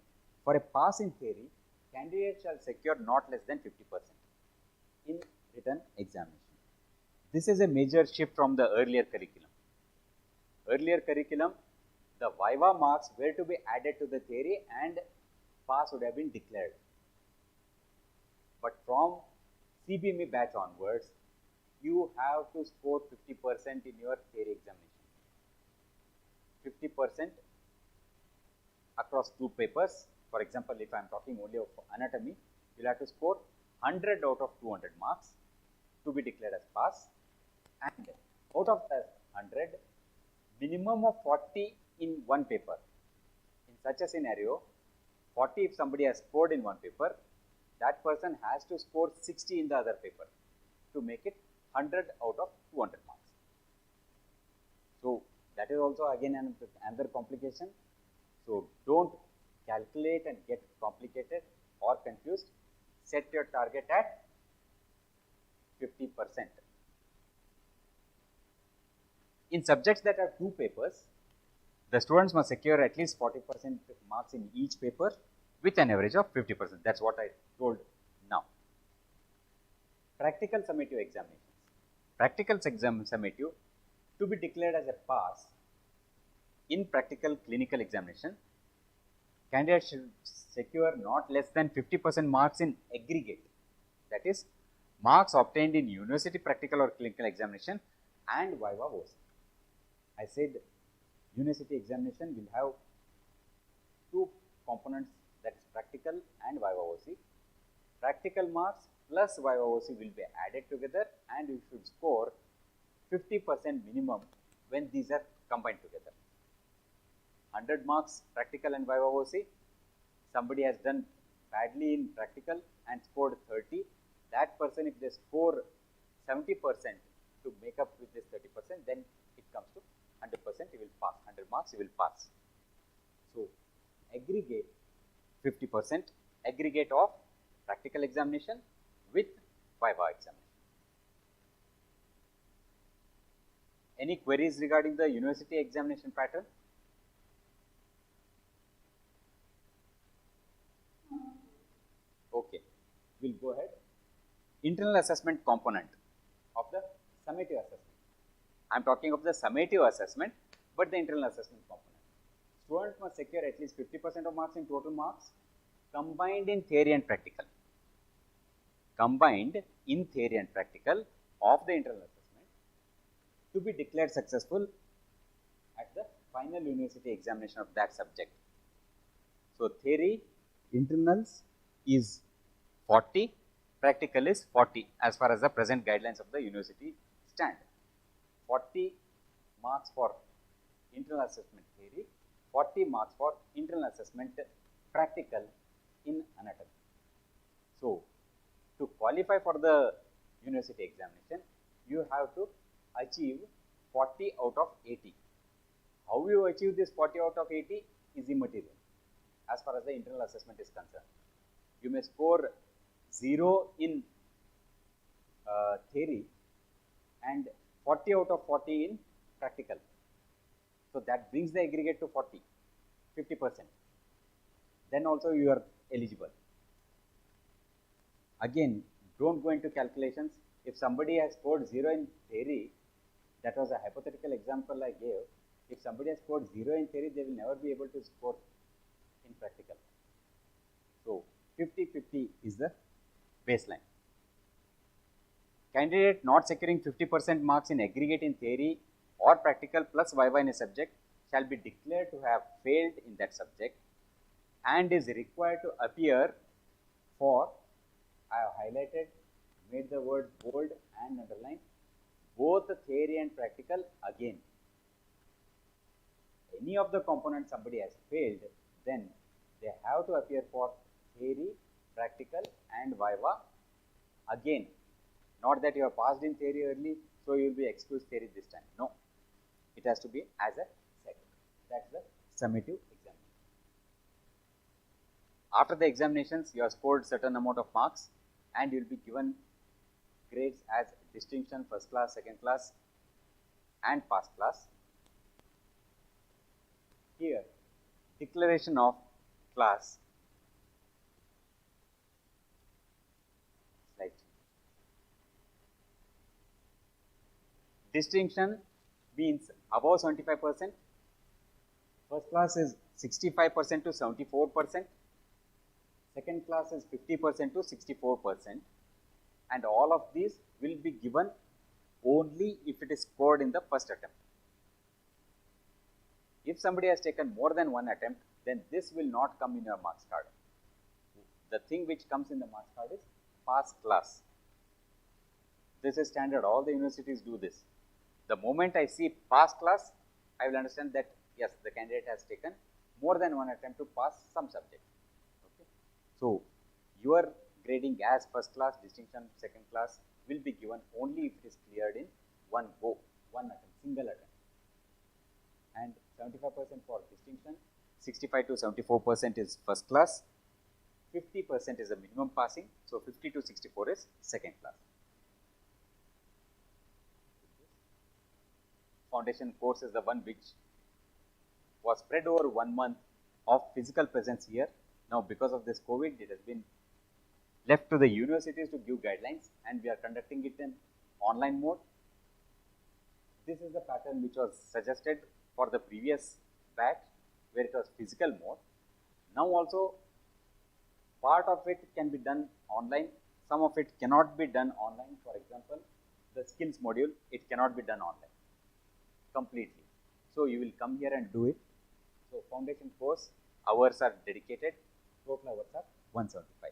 For a pass in theory, candidate shall secure not less than 50% in written examination. This is a major shift from the earlier curriculum. Earlier curriculum, the Viva marks were to be added to the theory and pass would have been declared. But from CBME batch onwards, you have to score 50% in your theory examination. 50% across 2 papers. For example, if I am talking only of anatomy, you will have to score 100 out of 200 marks to be declared as pass, and out of that 100, minimum of 40 in one paper. In such a scenario, 40 if somebody has scored in one paper, that person has to score 60 in the other paper to make it 100 out of 200 marks. So, that is also again another complication. So, don't calculate and get complicated or confused. Set your target at 50%. In subjects that have 2 papers, the students must secure at least 40% marks in each paper with an average of 50%. That is what I told now. Practical summative examinations. Practical summative to be declared as a pass in practical clinical examination, candidates should secure not less than 50% marks in aggregate. That is, marks obtained in university practical or clinical examination and Viva OC. I said university examination will have two components, that is practical and Viva OC. Practical marks plus Viva OC will be added together and you should score 50% minimum when these are combined together. 100 marks practical and Viva OC. Somebody has done badly in practical and scored 30. That person, if they score 70% to make up with this 30%, then it comes to 100%, he will pass. 100 marks, he will pass. So, aggregate 50%, aggregate of practical examination with Viva examination. Any queries regarding the university examination pattern? Okay, we'll go ahead. Internal assessment component of the summative assessment. I am talking of the summative assessment, but the internal assessment component. Student must secure at least 50% of marks in total marks combined in theory and practical. Combined in theory and practical of the internal assessment to be declared successful at the final university examination of that subject. So, theory, internals is 40, practical is 40 as far as the present guidelines of the university stand. 40 marks for internal assessment theory, 40 marks for internal assessment practical in anatomy. So, to qualify for the university examination, you have to achieve 40 out of 80. How you achieve this 40 out of 80 is immaterial as far as the internal assessment is concerned. You may score 0 in theory and 40 out of 40 in practical. So, that brings the aggregate to 40, 50%. Then also you are eligible. Again, don't go into calculations. If somebody has scored 0 in theory, that was a hypothetical example I gave. If somebody has scored 0 in theory, they will never be able to score in practical. So, 50-50 is the baseline. Candidate not securing 50% marks in aggregate in theory or practical plus Viva in a subject shall be declared to have failed in that subject and is required to appear for, I have highlighted, made the word bold and underlined, both the theory and practical again. Any of the components somebody has failed, then they have to appear for theory, practical and Viva again. Not that you have passed in theory early, so you will be excused theory this time. No, it has to be as a second. That is the summative examination. After the examinations, you have scored certain amount of marks and you will be given grades as distinction, first class, second class and pass class. Here, declaration of class. Slide. Distinction means above 75%, first class is 65% to 74%, second class is 50% to 64%, and all of these will be given only if it is scored in the first attempt. If somebody has taken more than one attempt, then this will not come in your marks card. The thing which comes in the marks card is pass class. This is standard, all the universities do this. The moment I see pass class, I will understand that yes, the candidate has taken more than one attempt to pass some subject. Okay. So, your grading as first class, distinction, second class will be given only if it is cleared in one go, one attempt, single attempt. And 75% for distinction, 65 to 74% is first class, 50% is the minimum passing, so 50 to 64 is second class. Foundation course is the one which was spread over 1 month of physical presence here. Now, because of this COVID, it has been left to the universities to give guidelines and we are conducting it in online mode. This is the pattern which was suggested for the previous batch where it was physical mode. Now also Part of it can be done online, some of it cannot be done online. For example, the skills module, it cannot be done online completely. So you will come here and do it. So foundation course hours are dedicated, total hours are 175.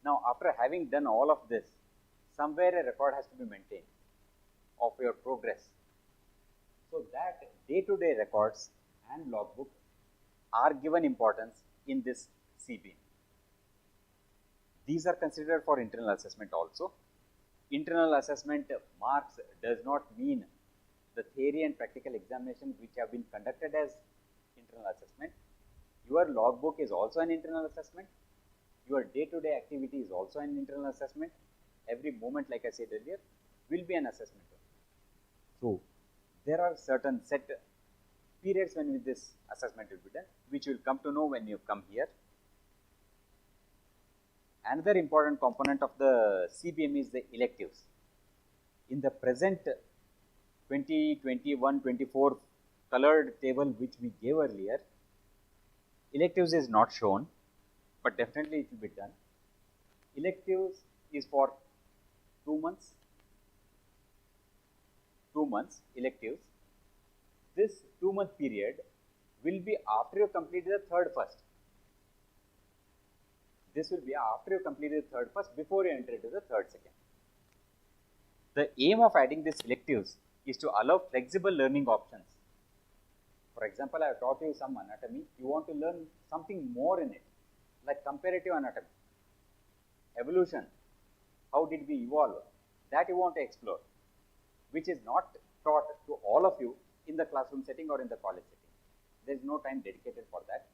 Now after having done all of this, somewhere a record has to be maintained of your progress. So that day-to-day records and logbook are given importance in this CBIN. These are considered for internal assessment also. Internal assessment marks does not mean the theory and practical examination which have been conducted as internal assessment. Your logbook is also an internal assessment. Your day-to-day activity is also an internal assessment. Every moment, like I said earlier, will be an assessment. So there are certain set periods when this assessment will be done, which you will come to know when you come here. Another important component of the CBM is the electives. In the present 2021-24 colored table which we gave earlier, electives is not shown, but definitely it will be done. Electives is for 2 months. 2 months electives. This 2-month period will be after you complete the third first. This will be after you complete the third first, before you enter into the third second. The aim of adding these electives is to allow flexible learning options. For example, I have taught you some anatomy. You want to learn something more in it, like comparative anatomy, evolution, how did we evolve, that you want to explore, which is not taught to all of you in the classroom setting or in the college setting. There is no time dedicated for that.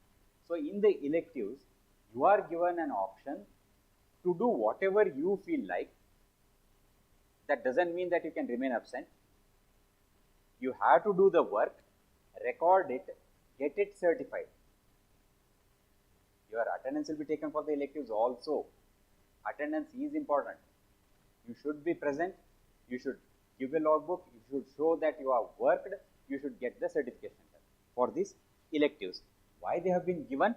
So in the electives, you are given an option to do whatever you feel like. That doesn't mean that you can remain absent. You have to do the work, record it, get it certified. Your attendance will be taken for the electives also. Attendance is important. You should be present. You should give a logbook. You should show that you have worked. You should get the certification for these electives. Why they have been given?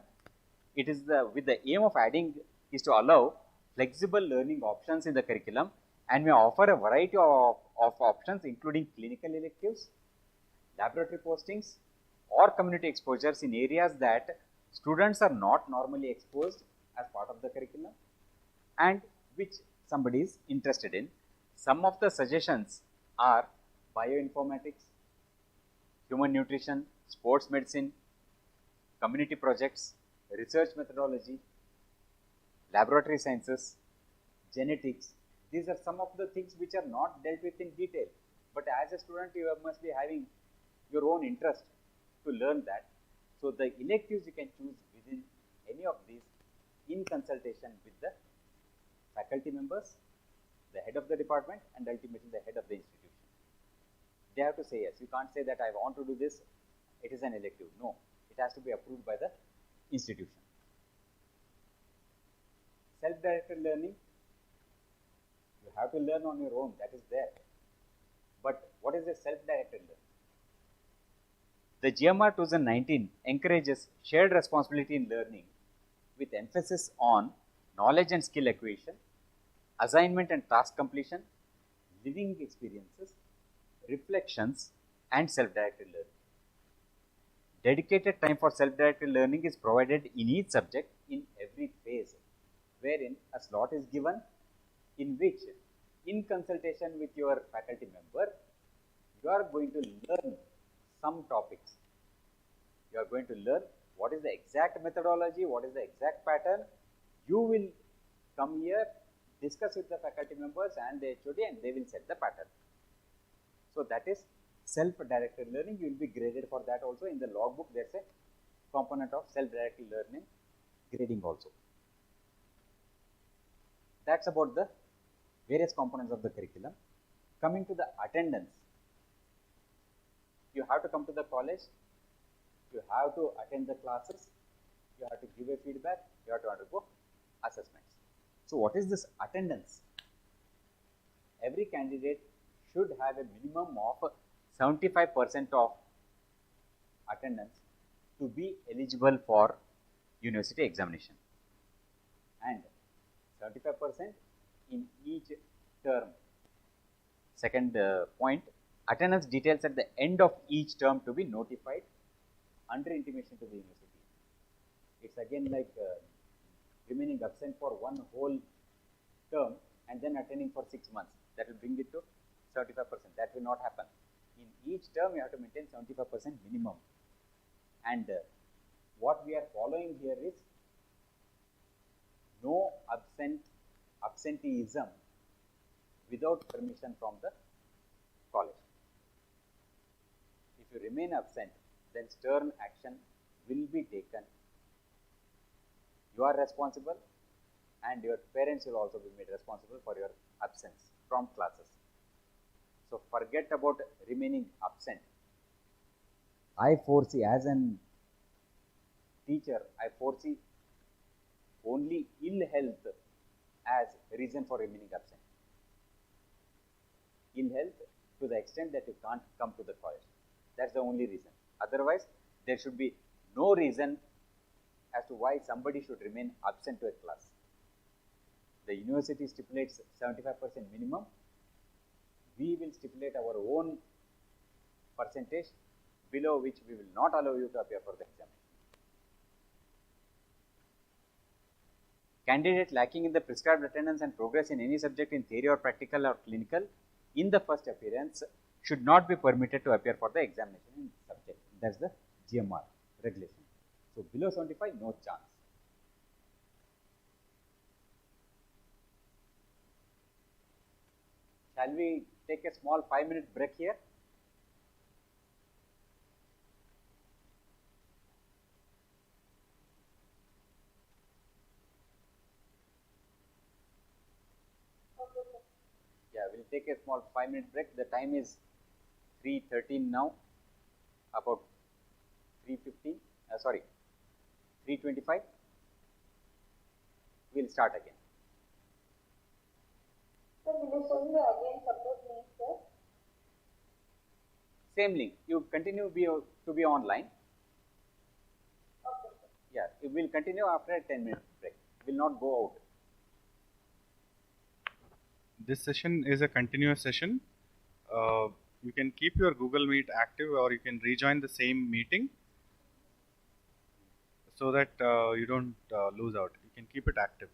It is with the aim of adding is to allow flexible learning options in the curriculum, and may offer a variety of options including clinical electives, laboratory postings, or community exposures in areas that students are not normally exposed as part of the curriculum and which somebody is interested in. Some of the suggestions are bioinformatics, human nutrition, sports medicine, community projects, research methodology, laboratory sciences, genetics. These are some of the things which are not dealt with in detail, but as a student you must be having your own interest to learn that. So the electives you can choose within any of these in consultation with the faculty members, the head of the department, and ultimately the head of the institution. They have to say yes. You can't say that I want to do this, it is an elective. No, it has to be approved by the institution. Self-directed learning, you have to learn on your own, that is there. But what is a self-directed learning? The GMR 2019 encourages shared responsibility in learning with emphasis on knowledge and skill acquisition, assignment and task completion, living experiences, reflections, and self-directed learning. Dedicated time for self-directed learning is provided in each subject in every phase, wherein a slot is given in which, in consultation with your faculty member, you are going to learn some topics. You are going to learn what is the exact methodology, what is the exact pattern. You will come here, discuss with the faculty members and the HOD, and they will set the pattern. So that is self-directed learning. You will be graded for that also. In the logbook, there is a component of self-directed learning grading also. That's about the various components of the curriculum. Coming to the attendance, you have to come to the college, you have to attend the classes, you have to give a feedback, you have to undergo assessments. So what is this attendance? Every candidate should have a minimum of 75% of attendance to be eligible for university examination, and 75% in each term. Second point, attendance details at the end of each term to be notified under intimation to the university. It's again like remaining absent for one whole term and then attending for 6 months. That will bring it to 75%. That will not happen. In each term, you have to maintain 75% minimum. And what we are following here is no absenteeism without permission from the college. If you remain absent, then stern action will be taken. You are responsible, and your parents will also be made responsible for your absence from classes. So forget about remaining absent. I foresee, as an teacher, I foresee only ill health as reason for remaining absent. Ill health to the extent that you can't come to the college. That's the only reason. Otherwise, there should be no reason as to why somebody should remain absent to a class. The university stipulates 75% minimum. We will stipulate our own percentage below which we will not allow you to appear for the examination. Candidate lacking in the prescribed attendance and progress in any subject in theory or practical or clinical in the first appearance should not be permitted to appear for the examination in the subject. That's the GMR regulation. So below 75, no chance. Shall we take a small 5-minute break here? Yeah, we'll take a small 5-minute break. The time is 3:13 now, about 3:15. 3:25. We'll start again. So will you send me again support link, sir? Same link. You continue to be online. Okay, sir. Yeah, it will continue after a 10-minute break. It will not go out. This session is a continuous session. You can keep your Google Meet active, or you can rejoin the same meeting so that you don't lose out. You can keep it active.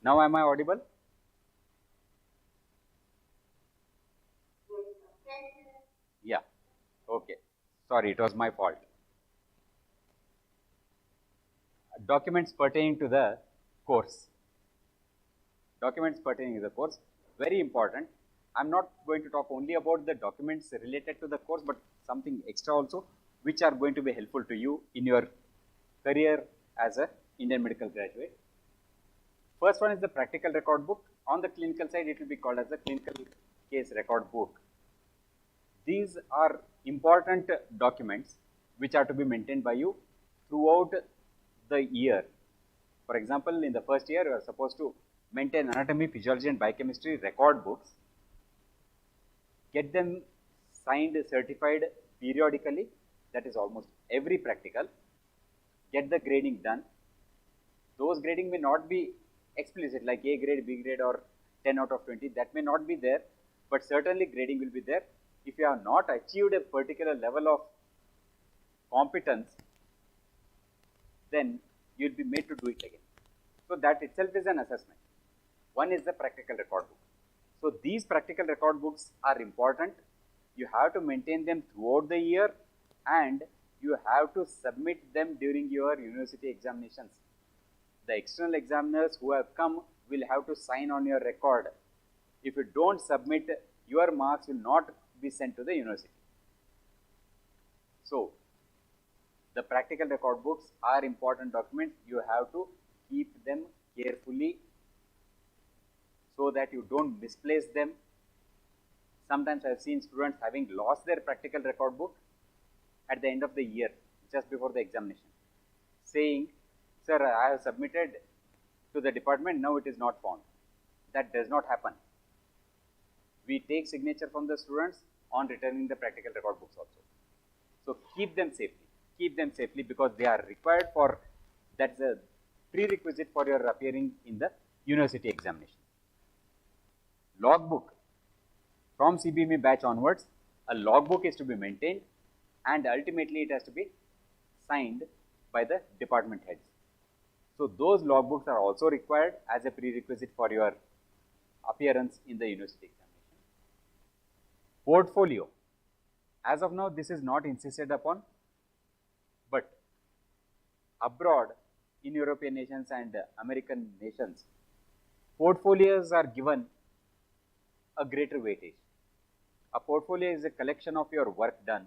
Now am I audible? Yeah. Okay. Sorry, it was my fault. Documents pertaining to the course. Documents pertaining to the course, very important. I'm not going to talk only about the documents related to the course, but something extra also, which are going to be helpful to you in your career as a Indian medical graduate. First one is the practical record book. On the clinical side, it will be called as the clinical case record book. These are important documents which are to be maintained by you throughout the year. For example, in the first year, you are supposed to maintain anatomy, physiology and biochemistry record books, get them signed, certified periodically, that is almost every practical, get the grading done. Those grading may not be explicit like A grade, B grade or 10 out of 20, that may not be there, but certainly grading will be there. If you have not achieved a particular level of competence, then you will be made to do it again. So that itself is an assessment. One is the practical record book. So these practical record books are important. You have to maintain them throughout the year and you have to submit them during your university examinations. The external examiners who have come will have to sign on your record. If you don't submit, your marks will not be sent to the university. So the practical record books are important documents. You have to keep them carefully so that you don't misplace them. Sometimes I have seen students having lost their practical record book at the end of the year, just before the examination, saying, "Sir, I have submitted to the department, now it is not found." That does not happen. We take signature from the students on returning the practical record books also. So keep them safely. Keep them safely because they are required for, that's a prerequisite for your appearing in the university examination. Logbook. From CBME batch onwards, a logbook is to be maintained and ultimately it has to be signed by the department heads. So those logbooks are also required as a prerequisite for your appearance in the university examination. Portfolio. As of now, this is not insisted upon, but abroad in European nations and American nations, portfolios are given a greater weightage. A portfolio is a collection of your work done,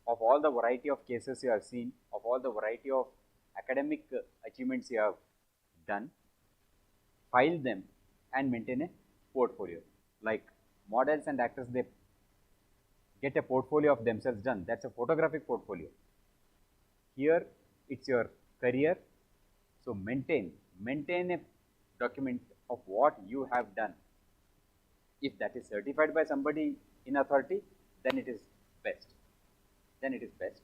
of all the variety of cases you have seen, of all the variety of academic achievements you have done, file them and maintain a portfolio. Like models and actors, they get a portfolio of themselves done. That's a photographic portfolio. Here, it's your career. So maintain a document of what you have done. If that is certified by somebody in authority, then it is best. Then it is best.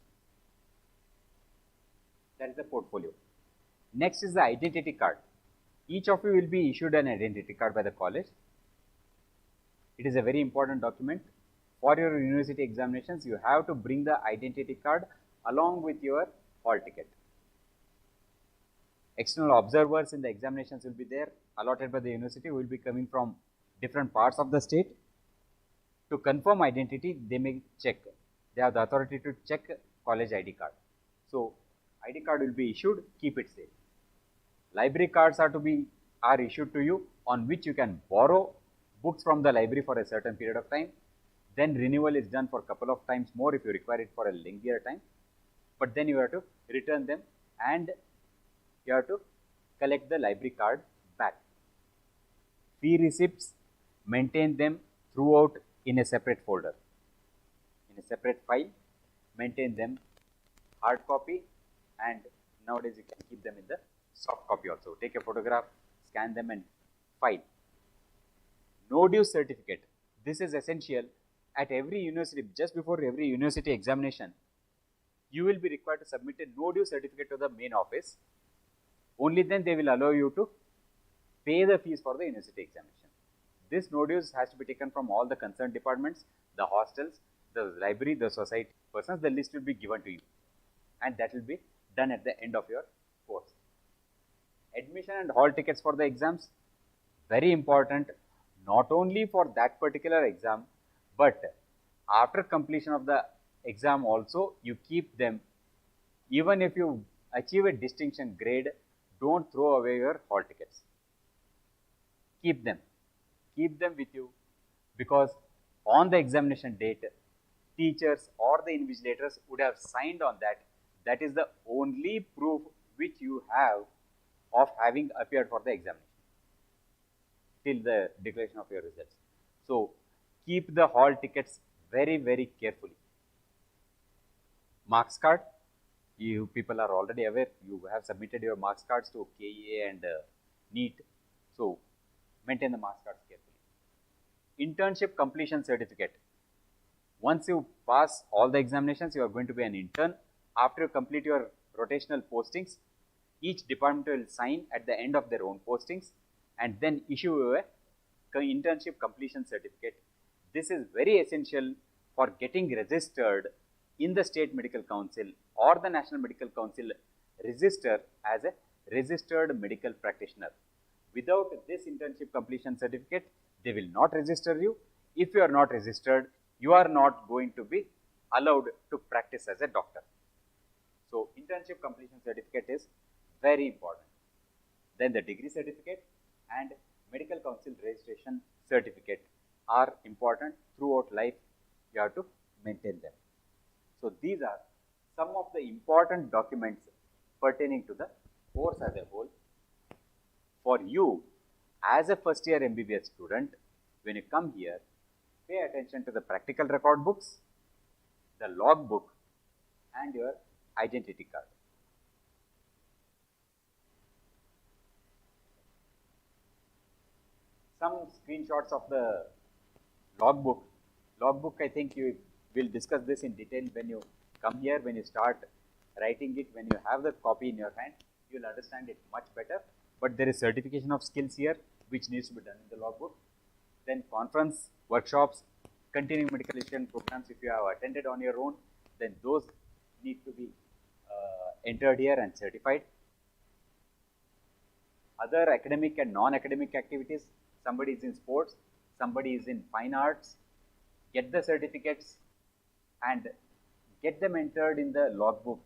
That is the portfolio. Next is the identity card. Each of you will be issued an identity card by the college. It is a very important document. For your university examinations, you have to bring the identity card along with your hall ticket. External observers in the examinations will be there, allotted by the university, who will be coming from different parts of the state. To confirm identity, they may check. They have the authority to check college ID card. So ID card will be issued, keep it safe. Library cards are issued to you, on which you can borrow books from the library for a certain period of time. Then renewal is done for a couple of times more if you require it for a lengthier time. But then you have to return them and you have to collect the library card back. Fee receipts, maintain them throughout in a separate folder, in a separate file. Maintain them hard copy, and nowadays you can keep them in the soft copy also. Take a photograph, scan them and file. No due certificate. This is essential. At every university, just before every university examination, you will be required to submit a no due certificate to the main office. Only then they will allow you to pay the fees for the university examination. This no dues has to be taken from all the concerned departments, the hostels, the library, the society persons. The list will be given to you, and that will be done at the end of your course. Admission and hall tickets for the exams, very important, not only for that particular exam, but after completion of the exam also, you keep them. Even if you achieve a distinction grade, don't throw away your hall tickets. Keep them with you, because on the examination date, teachers or the invigilators would have signed on that. That is the only proof which you have of having appeared for the examination till the declaration of your results. So keep the hall tickets very, very carefully. Marks card, you people are already aware, you have submitted your marks cards to KEA and NEET. So maintain the marks cards carefully. Internship completion certificate. Once you pass all the examinations, you are going to be an intern. After you complete your rotational postings, each department will sign at the end of their own postings and then issue you a internship completion certificate. This is very essential for getting registered in the State Medical Council or the National Medical Council register as a registered medical practitioner. Without this internship completion certificate, they will not register you. If you are not registered, you are not going to be allowed to practice as a doctor. So internship completion certificate is very important. Then the degree certificate and medical council registration certificate are important throughout life. You have to maintain them. So these are some of the important documents pertaining to the course as a whole. For you as a first year MBBS student, when you come here, pay attention to the practical record books, the log book and your identity card. Some screenshots of the logbook. Logbook, I think you will discuss this in detail when you come here, when you start writing it, when you have the copy in your hand, you will understand it much better. But there is certification of skills here, which needs to be done in the logbook. Then conference, workshops, continuing medical education programs, if you have attended on your own, then those need to be entered here and certified. Other academic and non-academic activities, somebody is in sports, somebody is in fine arts, get the certificates and get them entered in the logbook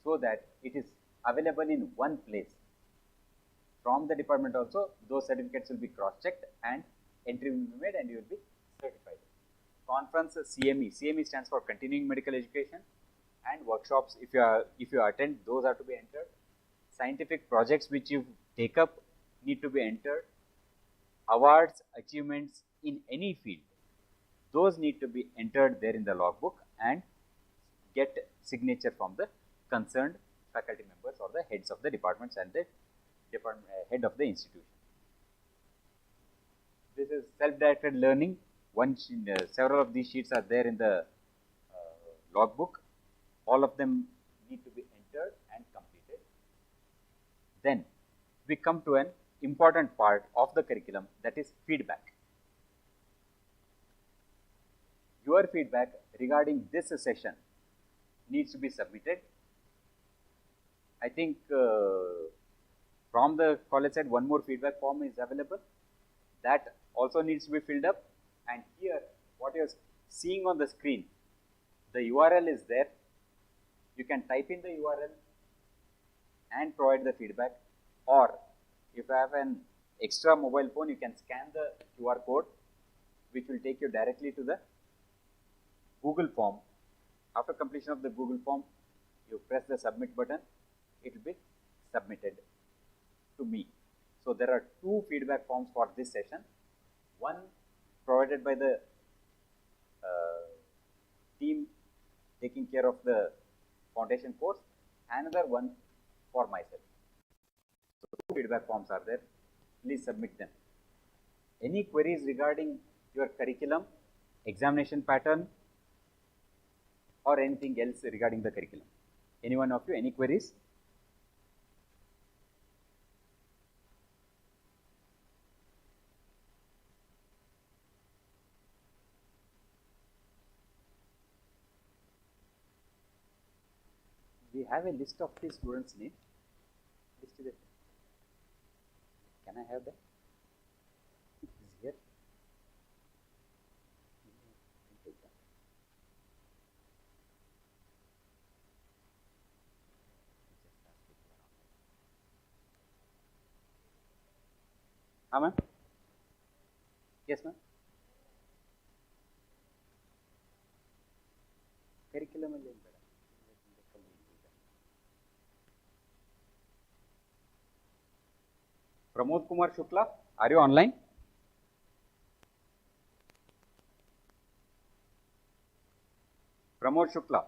so that it is available in one place. From the department also, those certificates will be cross-checked and entry will be made and you will be certified. Conference CME. CME stands for Continuing Medical Education, and workshops, if you attend, those are to be entered. Scientific projects which you take up need to be entered. Awards, achievements in any field, those need to be entered there in the logbook and get signature from the concerned faculty members or the heads of the departments and the head of the institution. This is self-directed learning. Several of these sheets are there in the logbook. All of them need to be entered and completed. Then we come to an important part of the curriculum, that is feedback. Your feedback regarding this session needs to be submitted. I think from the college side, one more feedback form is available. That also needs to be filled up. And here, what you are seeing on the screen, the URL is there. You can type in the URL and provide the feedback. Or if you have an extra mobile phone, you can scan the QR code, which will take you directly to the Google form. After completion of the Google form, you press the submit button, it will be submitted to me. So there are two feedback forms for this session. One provided by the team taking care of the foundation course, another one for myself. So two feedback forms are there. Please submit them. Any queries regarding your curriculum, examination pattern, or anything else regarding the curriculum? Any one of you, any queries? We have a list of the students' name. List is there. Can I have that? Is here? Take that. Ma'am? Yes, ma'am. Curriculum is in Pramod Kumar Shukla, are you online? Pramod Shukla.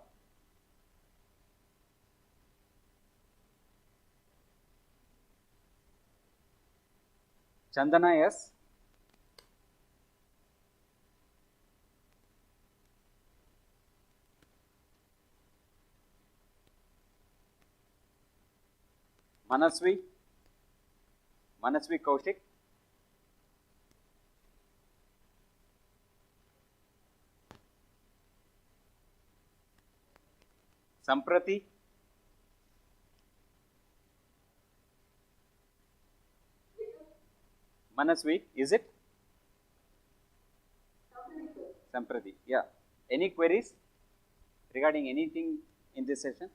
Chandana, yes. Manasvi. Manasvi Kaushik. Samprati. Manasvi, is it? Samprati, yeah. Any queries regarding anything in this session?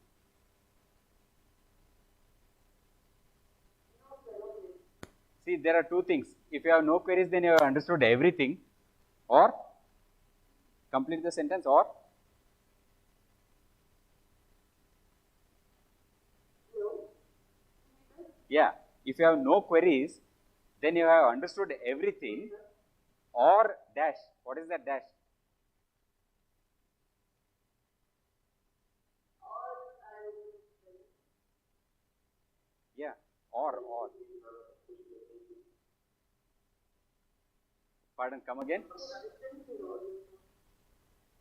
See, there are two things. If you have no queries, then you have understood everything, or complete the sentence, or yeah. If you have no queries, then you have understood everything, or dash. What is that dash? Yeah, or. Pardon, come again.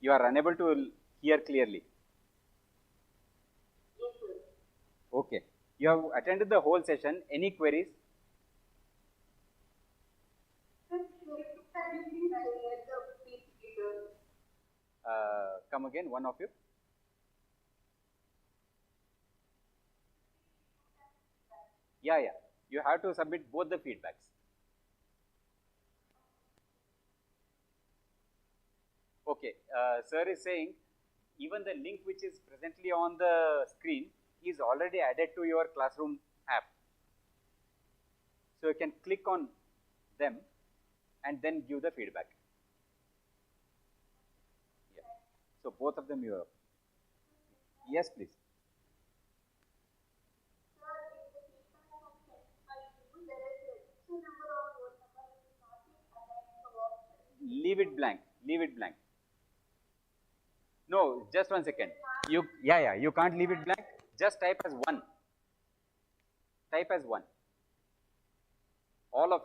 You are unable to hear clearly. Okay. You have attended the whole session. Any queries? Come again, one of you. Yeah, yeah. You have to submit both the feedbacks. Okay. Sir is saying even the link which is presently on the screen is already added to your classroom app. So you can click on them and then give the feedback. Yeah. So both of them you have. Yes, please. Leave it blank. Leave it blank. No, just 1 second. You can't leave it blank. Just type as 1. Type as 1. All of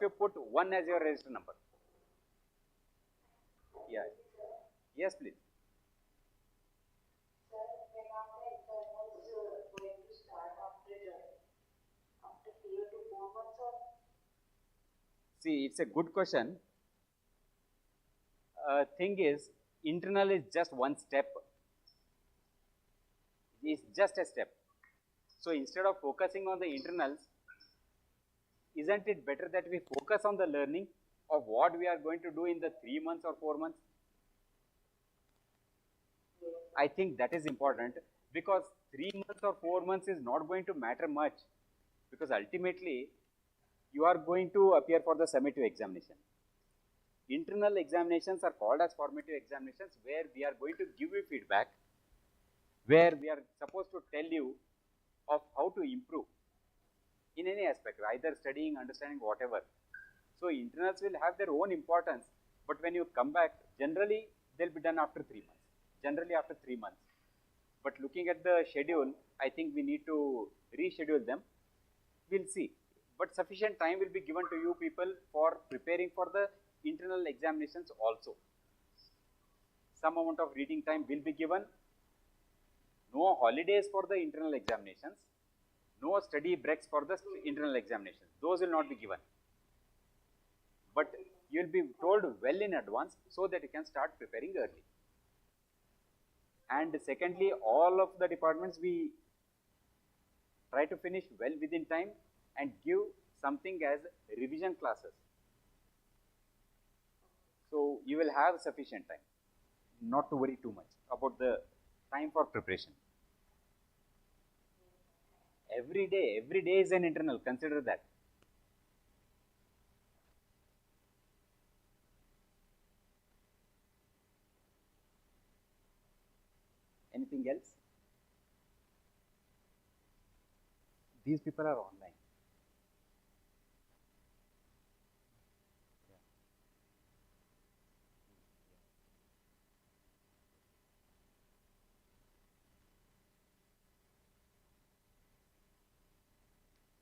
you put 1 as your register number. Yeah. Yes, please. See, it's a good question. Thing is, internal is just one step. It's just a step. So instead of focusing on the internals, isn't it better that we focus on the learning of what we are going to do in the 3 months or 4 months? I think that is important, because 3 months or 4 months is not going to matter much, because ultimately you are going to appear for the summative examination. Internal examinations are called as formative examinations, where we are going to give you feedback, where we are supposed to tell you of how to improve in any aspect, either studying, understanding, whatever. So internals will have their own importance, but when you come back, generally they'll be done after 3 months. Generally after 3 months. But looking at the schedule, I think we need to reschedule them. We'll see. But sufficient time will be given to you people for preparing for the internal examinations also. Some amount of reading time will be given. No holidays for the internal examinations. No study breaks for the internal examinations. Those will not be given. But you will be told well in advance so that you can start preparing early. And secondly, all of the departments we try to finish well within time and give something as revision classes. So you will have sufficient time, not to worry too much about the time for preparation. Every day is an internal, consider that. Anything else? These people are online.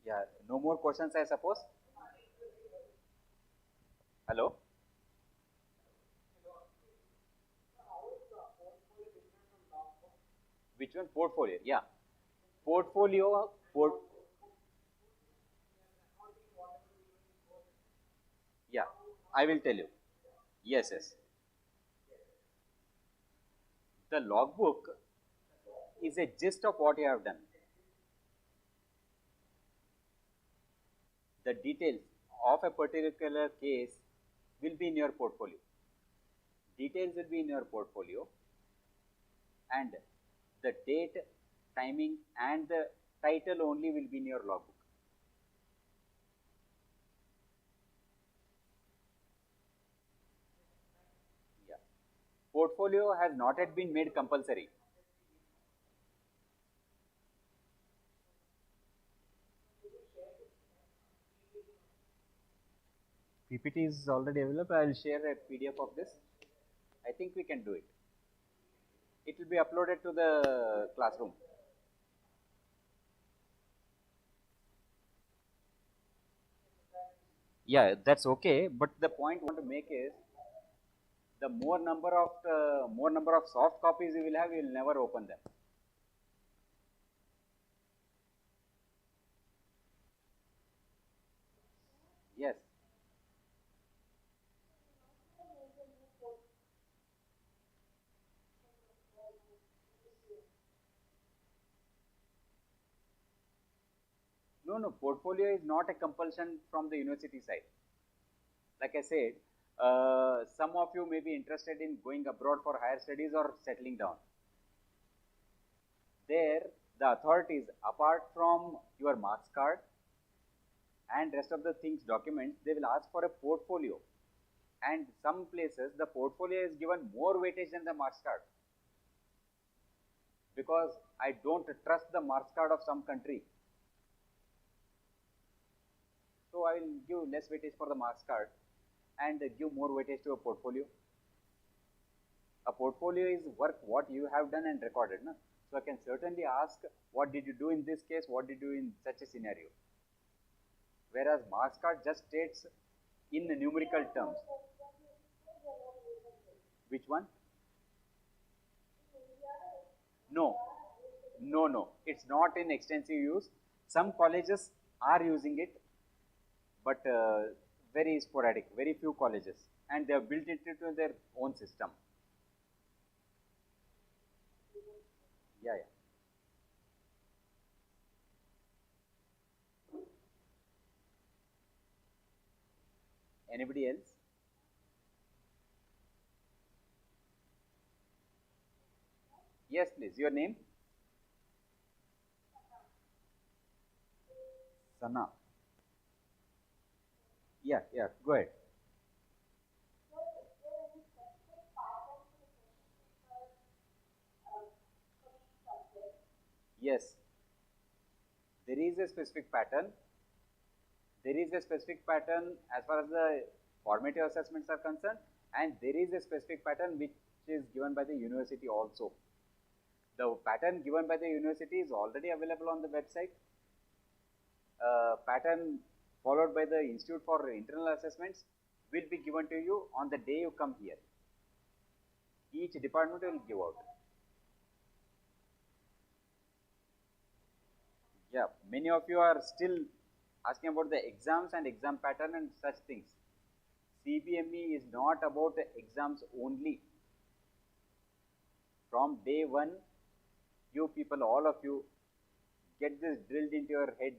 Yeah, no more questions, I suppose. Hello? Which one? Portfolio. Yeah. Portfolio. Yeah, I will tell you. Yes. The logbook is a gist of what you have done. The details of a particular case will be in your portfolio. Details will be in your portfolio, and the date, timing, and the title only will be in your logbook. Yeah. Portfolio has not yet been made compulsory. PPT is already available. I will share a PDF of this. I think we can do it. It will be uploaded to the classroom. Yeah, that's okay. But the point I want to make is, the more number of soft copies you will have, you will never open them. Yes. No, portfolio is not a compulsion from the university side. Like I said, some of you may be interested in going abroad for higher studies or settling down. There, the authorities, apart from your marks card and rest of the things, documents, they will ask for a portfolio. And some places, the portfolio is given more weightage than the marks card. Because I don't trust the marks card of some country. So I will give less weightage for the marks card and give more weightage to a portfolio. A portfolio is work what you have done and recorded. No? So I can certainly ask, what did you do in this case? What did you do in such a scenario? Whereas marks card just states in numerical terms. Which one? No. It's not in extensive use. Some colleges are using it, but very sporadic, very few colleges, and they have built it into their own system. Yeah. Anybody else? Yes, please. Your name? Sana. Yeah. Go ahead. Yes. There is a specific pattern. There is a specific pattern as far as the formative assessments are concerned, and there is a specific pattern which is given by the university also. The pattern given by the university is already available on the website. Pattern followed by the Institute for Internal Assessments will be given to you on the day you come here. Each department will give out. Yeah, many of you are still asking about the exams and exam pattern and such things. CBME is not about the exams only. From day one, you people, all of you, get this drilled into your head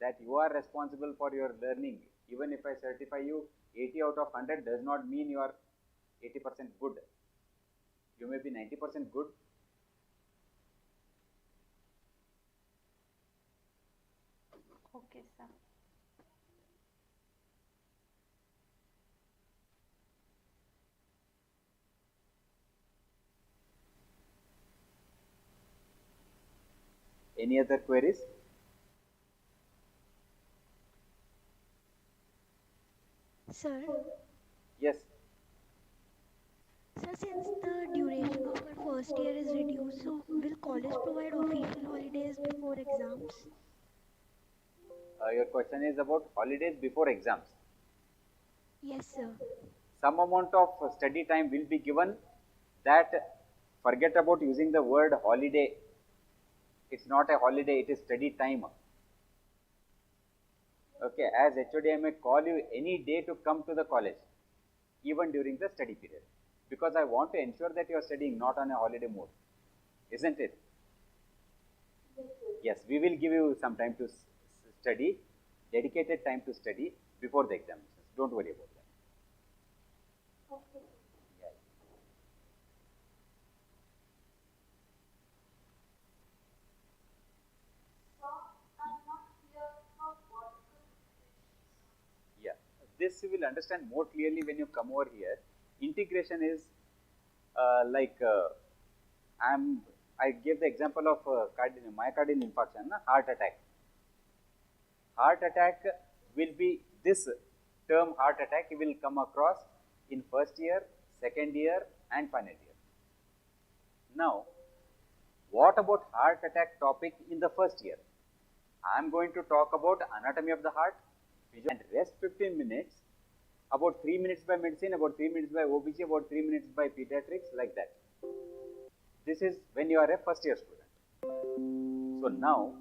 that you are responsible for your learning. Even if I certify you 80 out of 100 does not mean you are 80% good. You may be 90% good. Okay, sir. Any other queries? Sir, Yes. sir, since the duration of our first year is reduced, so will college provide official holidays before exams? Your question is about holidays before exams. Yes, sir. Some amount of study time will be given. That, forget about using the word holiday. It's not a holiday, it is study time. Okay, as HOD I may call you any day to come to the college, even during the study period, because I want to ensure that you are studying, not on a holiday mode, isn't it? Yes, we will give you some time to study, dedicated time to study before the examinations. Don't worry about that. Okay. Yeah. So I'm not clear about what Yeah, this you will understand more clearly when you come over here. Integration is I gave the example of myocardial infarction, heart attack. Heart attack will be this term heart attack will come across in first year, second year, and final year. Now, what about heart attack topic in the first year? I am going to talk about anatomy of the heart, and rest 15 minutes, about 3 minutes by medicine, about 3 minutes by OBG, about 3 minutes by pediatrics, like that. This is when you are a first year student. So now,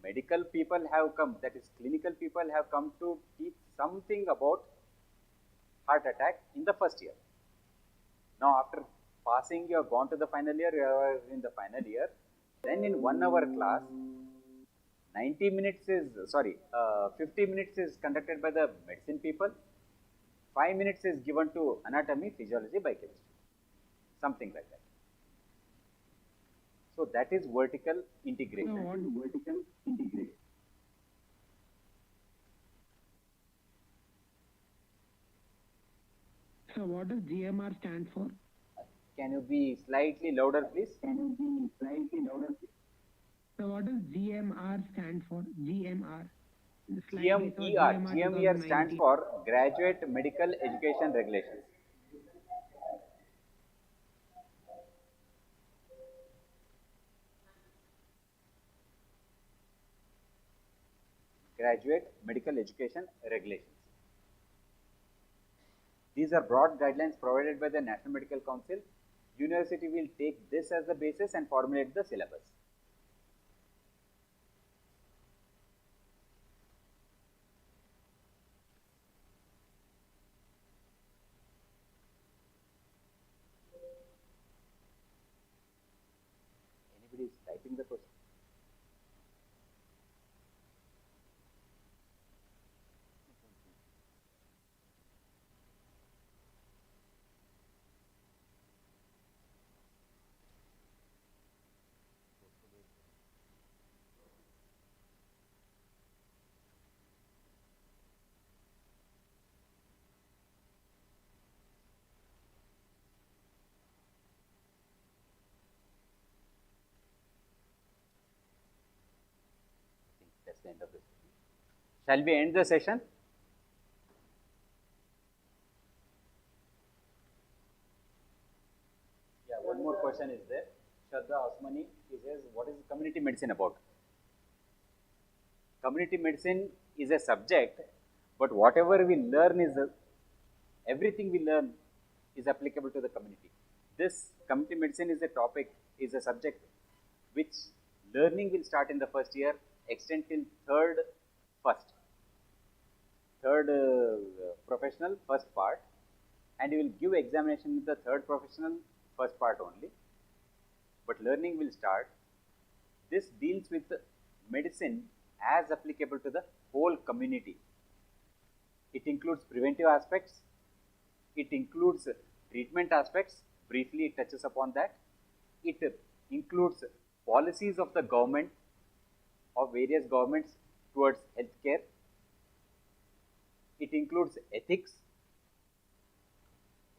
medical people have come, that is clinical people have come to teach something about heart attack in the first year. Now after passing, you have gone to the final year, you are in the final year. Then in 1 hour class, 50 minutes is conducted by the medicine people, 5 minutes is given to anatomy, physiology, biochemistry, something like that. So that is vertical integration. So what vertical integration? So what does GMR stand for? Can you be slightly louder, please? So what does GMR stand for? GMR. GMER stands for Graduate Medical Education Regulations. Graduate Medical Education Regulations. These are broad guidelines provided by the National Medical Council. University will take this as the basis and formulate the syllabus. Anybody is typing the question? I think that's the end of the session. Shall we end the session? Yeah, one more question is there. Shraddha Osmani, he says, what is community medicine about? Community medicine is a subject, but whatever we learn is, everything we learn is applicable to the community. This community medicine is a topic, is a subject which learning will start in the first year, extend till third professional first part, and you will give examination in the third professional first part only. But learning will start. This deals with medicine as applicable to the whole community. It includes preventive aspects, it includes treatment aspects, briefly it touches upon that. It includes policies of the government, of various governments towards healthcare. It includes ethics.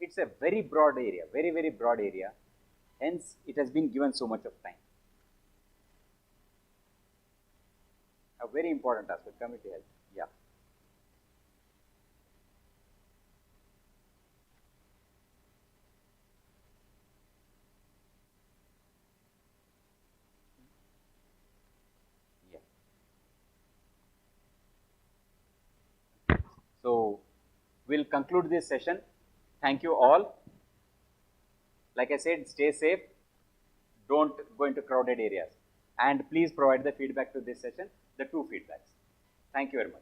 It's a very broad area, very, very broad area. Hence, it has been given so much of time. A very important aspect, community health. Yeah. Yeah. So, we'll conclude this session. Thank you all. Like I said, stay safe. Don't go into crowded areas. And please provide the feedback to this session, the two feedbacks. Thank you very much.